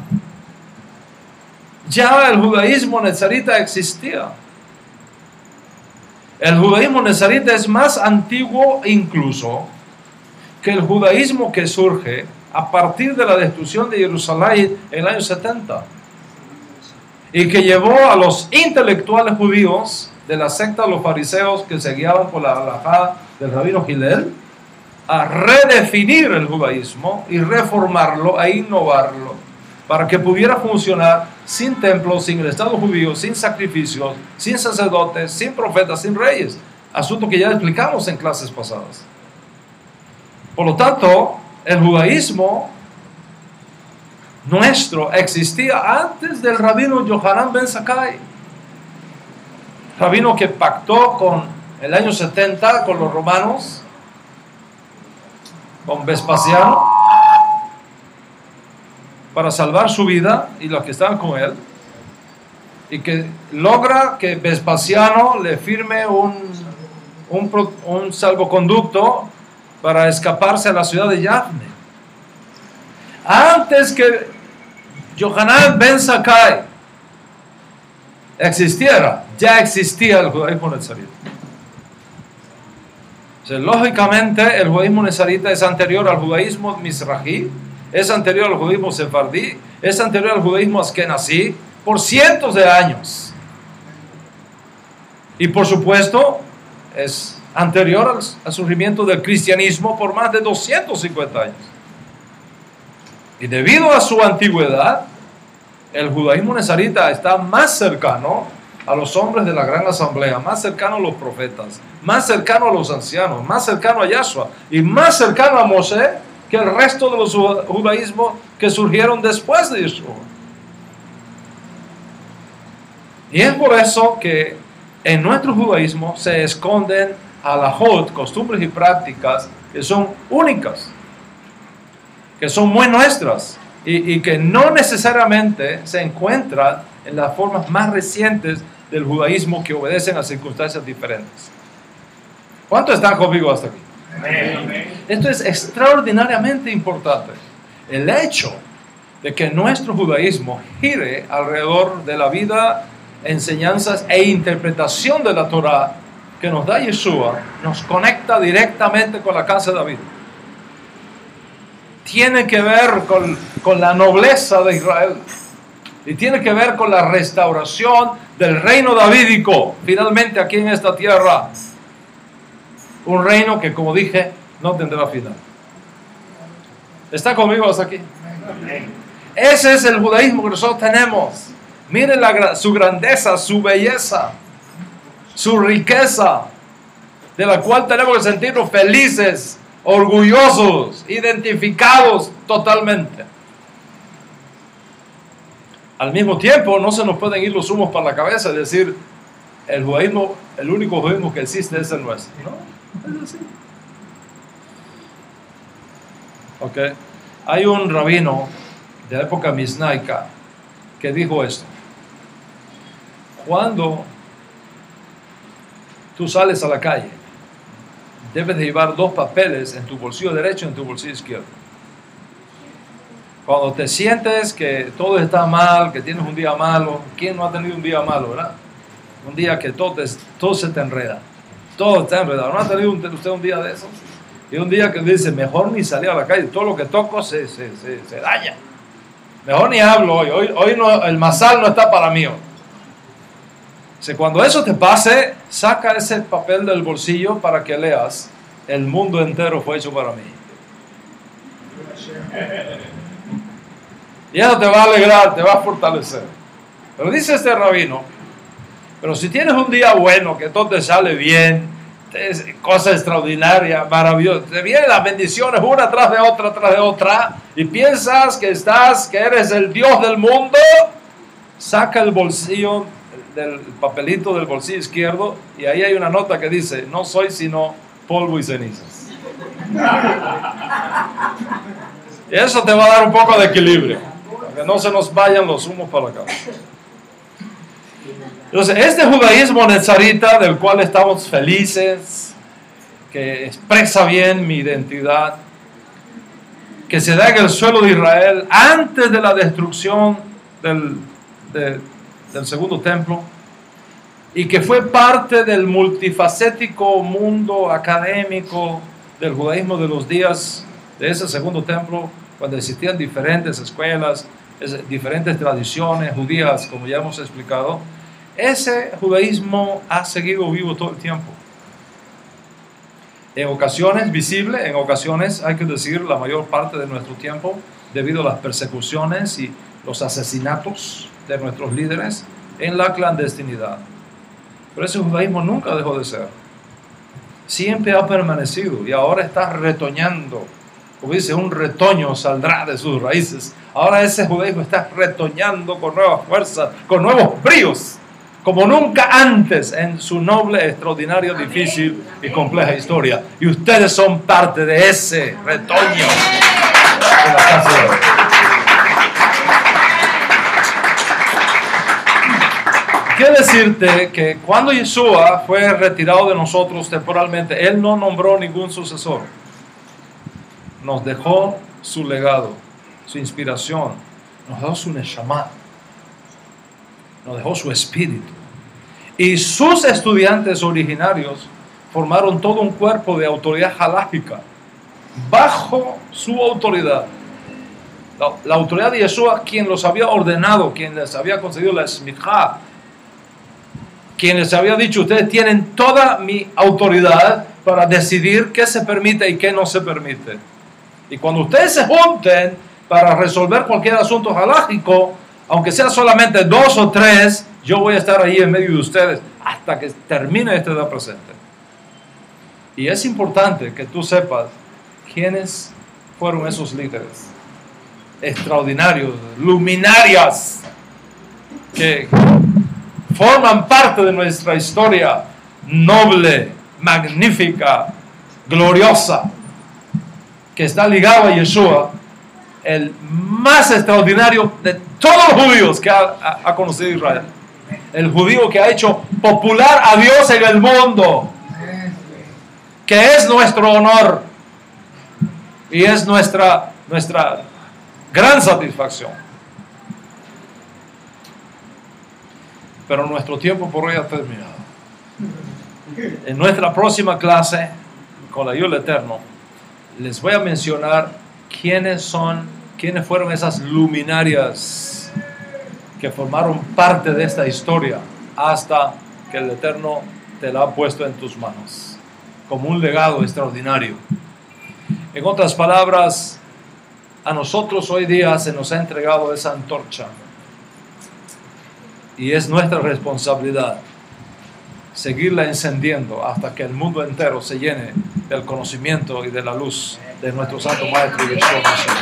ya el judaísmo netzarita existía. El judaísmo netzarita es más antiguo incluso que el judaísmo que surge a partir de la destrucción de Jerusalén en el año 70 y que llevó a los intelectuales judíos de la secta de los fariseos que se guiaban por la halajá del rabino Hillel a redefinir el judaísmo y reformarlo e innovarlo para que pudiera funcionar sin templos, sin el Estado judío, sin sacrificios, sin sacerdotes, sin profetas, sin reyes, asunto que ya explicamos en clases pasadas. Por lo tanto, el judaísmo nuestro existía antes del rabino Yohanan ben Zakkai, rabino que pactó con el año 70 con los romanos, con Vespasiano, para salvar su vida y los que estaban con él, y que logra que Vespasiano le firme un salvoconducto para escaparse a la ciudad de Yavne. Antes que Yohanan ben Zakkai existiera, ya existía el judaísmo nezarita. O sea, lógicamente el judaísmo nezarita es anterior al judaísmo mizrahi, es anterior al judaísmo sefardí, es anterior al judaísmo askenazí por cientos de años. Y por supuesto es anterior al surgimiento del cristianismo por más de 250 años. Y debido a su antigüedad, el judaísmo nezarita está más cercano a los hombres de la gran asamblea, más cercano a los profetas, más cercano a los ancianos, más cercano a Yahshua y más cercano a Moshe que el resto de los judaísmos que surgieron después de Yeshua. Y es por eso que en nuestro judaísmo se esconden halajot, costumbres y prácticas que son únicas que son muy nuestras y que no necesariamente se encuentran en las formas más recientes del judaísmo que obedecen a circunstancias diferentes. ¿Cuántos están conmigo hasta aquí? Amén. Esto es extraordinariamente importante. El hecho de que nuestro judaísmo gire alrededor de la vida, enseñanzas e interpretación de la Torá que nos da Yeshua, nos conecta directamente con la casa de David. Tiene que ver con la nobleza de Israel y tiene que ver con la restauración del reino davídico finalmente aquí en esta tierra. Un reino que, como dije, no tendrá final. ¿Está conmigo hasta aquí? Ese es el judaísmo que nosotros tenemos. Miren su grandeza, su belleza, su riqueza, de la cual tenemos que sentirnos felices, orgullosos, identificados totalmente. Al mismo tiempo, no se nos pueden ir los humos para la cabeza y decir, el judaísmo, el único judaísmo que existe es el nuestro. No, es así. Okay. Hay un rabino de la época misnaica que dijo esto: cuando tú sales a la calle, debes de llevar 2 papeles en tu bolsillo derecho y en tu bolsillo izquierdo. Cuando te sientes que todo está mal, que tienes un día malo, ¿quién no ha tenido un día malo, verdad? Un día que todo se te enreda, todo está enredado. ¿No ha tenido usted un día de esos? Y un día que dice, mejor ni salir a la calle, todo lo que toco se daña. Mejor ni hablo hoy no, el masal no está para mí. Cuando eso te pase, saca ese papel del bolsillo para que leas, el mundo entero fue hecho para mí. Y eso te va a alegrar, te va a fortalecer. Pero dice este rabino, pero si tienes un día bueno, que todo te sale bien, cosa extraordinaria, maravillosa, te vienen las bendiciones una tras de otra, y piensas que eres el Dios del mundo, saca el bolsillo del papelito del bolsillo izquierdo y ahí hay una nota que dice, no soy sino polvo y cenizas. Y eso te va a dar un poco de equilibrio, para que no se nos vayan los humos para la cabeza. Entonces, este judaísmo nezarita del cual estamos felices, que expresa bien mi identidad, que se da en el suelo de Israel antes de la destrucción del segundo templo, y que fue parte del multifacético mundo académico del judaísmo de los días de ese segundo templo, cuando existían diferentes escuelas, diferentes tradiciones judías, como ya hemos explicado. Ese judaísmo ha seguido vivo todo el tiempo. En ocasiones visible, en ocasiones, hay que decir, la mayor parte de nuestro tiempo, debido a las persecuciones y los asesinatos de nuestros líderes, en la clandestinidad. Pero ese judaísmo nunca dejó de ser. Siempre ha permanecido y ahora está retoñando. Como dice, un retoño saldrá de sus raíces. Ahora ese judaísmo está retoñando con nuevas fuerzas, con nuevos bríos, como nunca antes en su noble, extraordinaria, difícil y compleja historia. Y ustedes son parte de ese retoño de la casa de Dios. Quiero decirte que cuando Yeshua fue retirado de nosotros temporalmente, Él no nombró ningún sucesor. Nos dejó su legado, su inspiración, nos dejó su neshama, nos dejó su espíritu. Y sus estudiantes originarios formaron todo un cuerpo de autoridad halágica bajo su autoridad. La autoridad de Yeshua, quien los había ordenado, quien les había concedido la esmijá, quien les había dicho, ustedes tienen toda mi autoridad para decidir qué se permite y qué no se permite. Y cuando ustedes se junten para resolver cualquier asunto halágico, aunque sea solamente 2 o 3, yo voy a estar ahí en medio de ustedes hasta que termine esta edad presente. Y es importante que tú sepas quiénes fueron esos líderes extraordinarios, luminarias, que forman parte de nuestra historia noble, magnífica, gloriosa, que está ligada a Yeshua el más extraordinario de todos los judíos que ha conocido Israel. El judío que ha hecho popular a Dios en el mundo, que es nuestro honor y es nuestra gran satisfacción. Pero nuestro tiempo por hoy ha terminado. En nuestra próxima clase, con la ayuda del Eterno, les voy a mencionar quiénes fueron esas luminarias que formaron parte de esta historia hasta que el Eterno te la ha puesto en tus manos, como un legado extraordinario. En otras palabras, a nosotros hoy día se nos ha entregado esa antorcha y es nuestra responsabilidad seguirla encendiendo hasta que el mundo entero se llene del conocimiento y de la luz de nuestro Santo Maestro Yeshua Mashiach.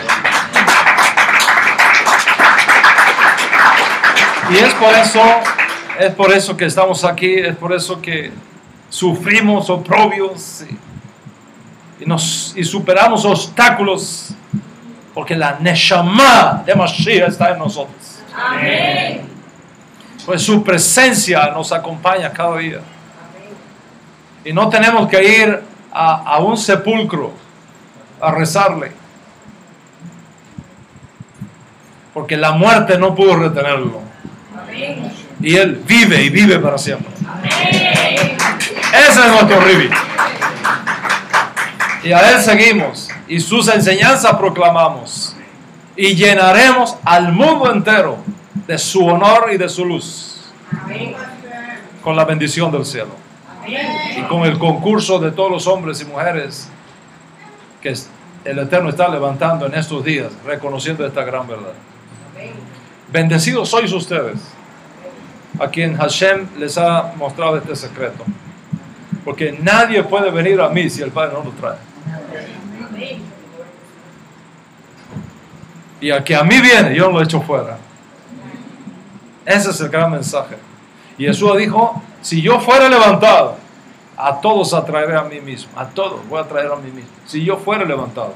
Y es por eso que estamos aquí, es por eso que sufrimos oprobios y superamos obstáculos, porque la Neshama de Mashiach está en nosotros. Amén. Pues su presencia nos acompaña cada día. Y no tenemos que ir a un sepulcro a rezarle, porque la muerte no pudo retenerlo. Amén. Y Él vive y vive para siempre. Amén. Ese es nuestro Ribi. Y a Él seguimos y sus enseñanzas proclamamos y llenaremos al mundo entero de su honor y de su luz. Amén. Con la bendición del cielo. Amén. Y con el concurso de todos los hombres y mujeres que el Eterno está levantando en estos días, reconociendo esta gran verdad. Amén. Bendecidos sois ustedes, a quien Hashem les ha mostrado este secreto, porque nadie puede venir a mí si el Padre no lo trae. Amén. Y a que a mí viene, yo lo echo fuera. Ese es el gran mensaje. Y Jesús dijo, si yo fuera levantado, a todos atraeré a mí mismo. A todos voy a traer a mí mismo. Si yo fuera levantado.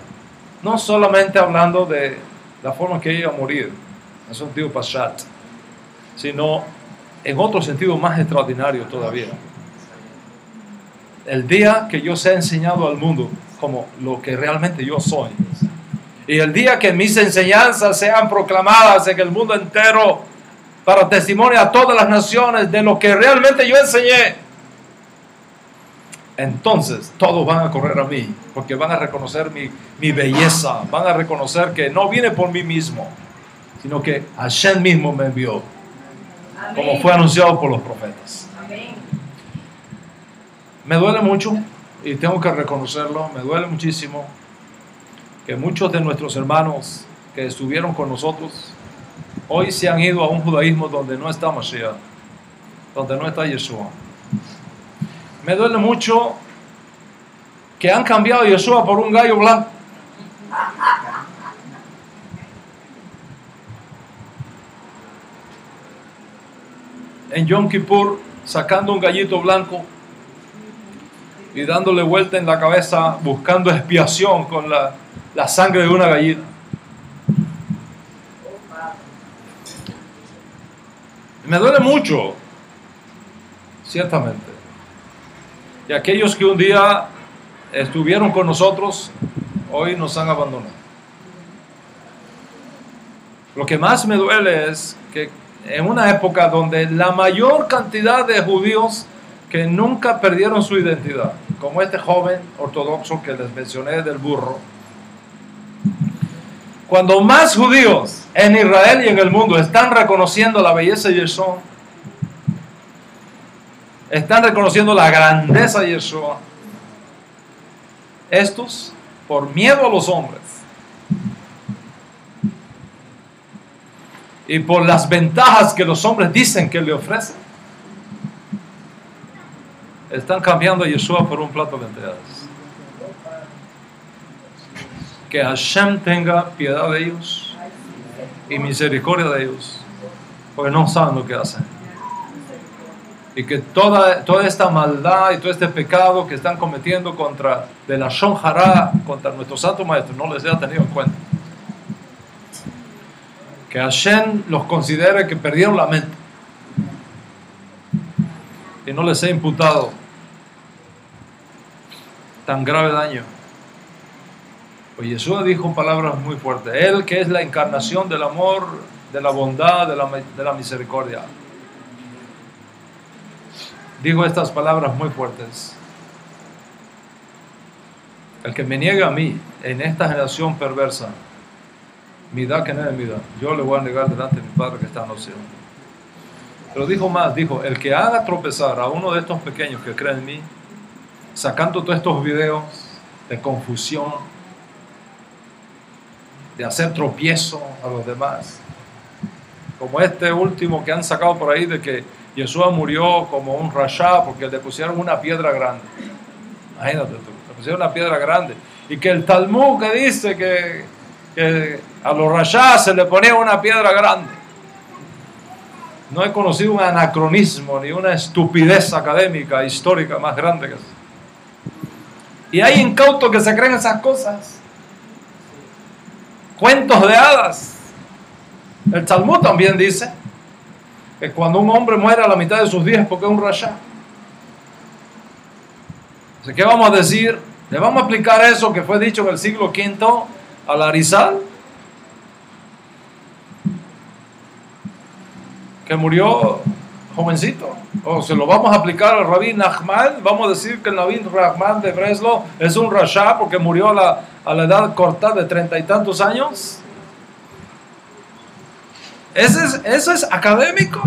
No solamente hablando de la forma que iba a morir, en el sentido pashat, sino en otro sentido más extraordinario todavía. El día que yo sea enseñado al mundo como lo que realmente yo soy. Y el día que mis enseñanzas sean proclamadas en el mundo entero para testimonio a todas las naciones de lo que realmente yo enseñé, entonces todos van a correr a mí, porque van a reconocer mi belleza, van a reconocer que no viene por mí mismo, sino que Hashem mismo me envió. Amén. Como fue anunciado por los profetas. Amén. Me duele mucho, y tengo que reconocerlo, me duele muchísimo que muchos de nuestros hermanos que estuvieron con nosotros hoy se han ido a un judaísmo donde no está Mashiach, donde no está Yeshua. Me duele mucho que han cambiado a Yeshua por un gallo blanco. En Yom Kippur, sacando un gallito blanco y dándole vuelta en la cabeza, buscando expiación con la sangre de una gallina. Me duele mucho, ciertamente. Y aquellos que un día estuvieron con nosotros, hoy nos han abandonado. Lo que más me duele es que en una época donde la mayor cantidad de judíos que nunca perdieron su identidad, como este joven ortodoxo que les mencioné del burro, cuando más judíos en Israel y en el mundo están reconociendo la belleza de Yeshua, están reconociendo la grandeza de Yeshua, estos, por miedo a los hombres y por las ventajas que los hombres dicen que le ofrecen, están cambiando a Yeshua por un plato de lentejas. Que Hashem tenga piedad de ellos y misericordia de ellos, porque no saben lo que hacen. Y que toda esta maldad y todo este pecado que están cometiendo de la Shon Hara, contra nuestro Santo Maestro, no les haya tenido en cuenta. Que Hashem los considere que perdieron la mente y no les he imputado tan grave daño. Pues Yeshua dijo palabras muy fuertes. Él que es la encarnación del amor, de la bondad, de la misericordia, dijo estas palabras muy fuertes. El que me niega a mí en esta generación perversa, midá que no es midá, yo le voy a negar delante de mi Padre que está en los cielos. Pero dijo más, dijo, el que haga tropezar a uno de estos pequeños que creen en mí, sacando todos estos videos de confusión, de hacer tropiezo a los demás, como este último que han sacado por ahí de que Yeshua murió como un rasha porque le pusieron una piedra grande. Imagínate tú, le pusieron una piedra grande, y que el Talmud que dice que a los rasha se le ponía una piedra grande. No he conocido un anacronismo ni una estupidez académica histórica más grande que eso. Y hay incautos que se creen esas cosas, cuentos de hadas. El Talmud también dice que cuando un hombre muere a la mitad de sus días es porque es un rasha. Así que vamos a decir, le vamos a aplicar eso que fue dicho en el siglo V al Arizal, que murió jovencito, o se lo vamos a aplicar al Rabí Nachman. Vamos a decir que el Rabí Nachman de Breslo es un rasha porque murió a la edad corta de 30 y tantos años. ¿Eso es académico?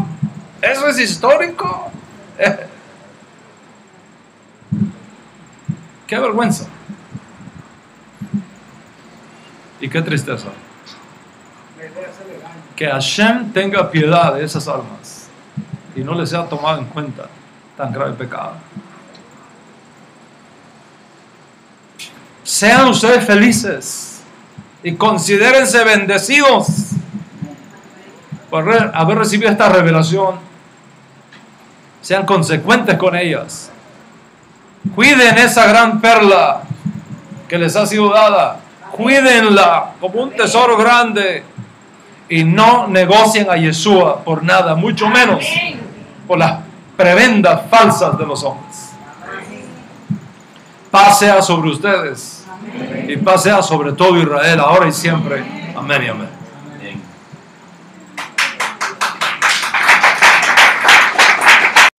¿Eso es histórico? ¡Qué vergüenza! Y qué tristeza. Que Hashem tenga piedad de esas almas y no les sea tomado en cuenta tan grave pecado. Sean ustedes felices y considérense bendecidos por haber recibido esta revelación. Sean consecuentes con ellas. Cuiden esa gran perla que les ha sido dada. Cuídenla como un tesoro grande. Y no negocien a Yeshua por nada, mucho menos por las prebendas falsas de los hombres. Paz sea sobre ustedes y paz sea sobre todo Israel, ahora y siempre. Amén y amén.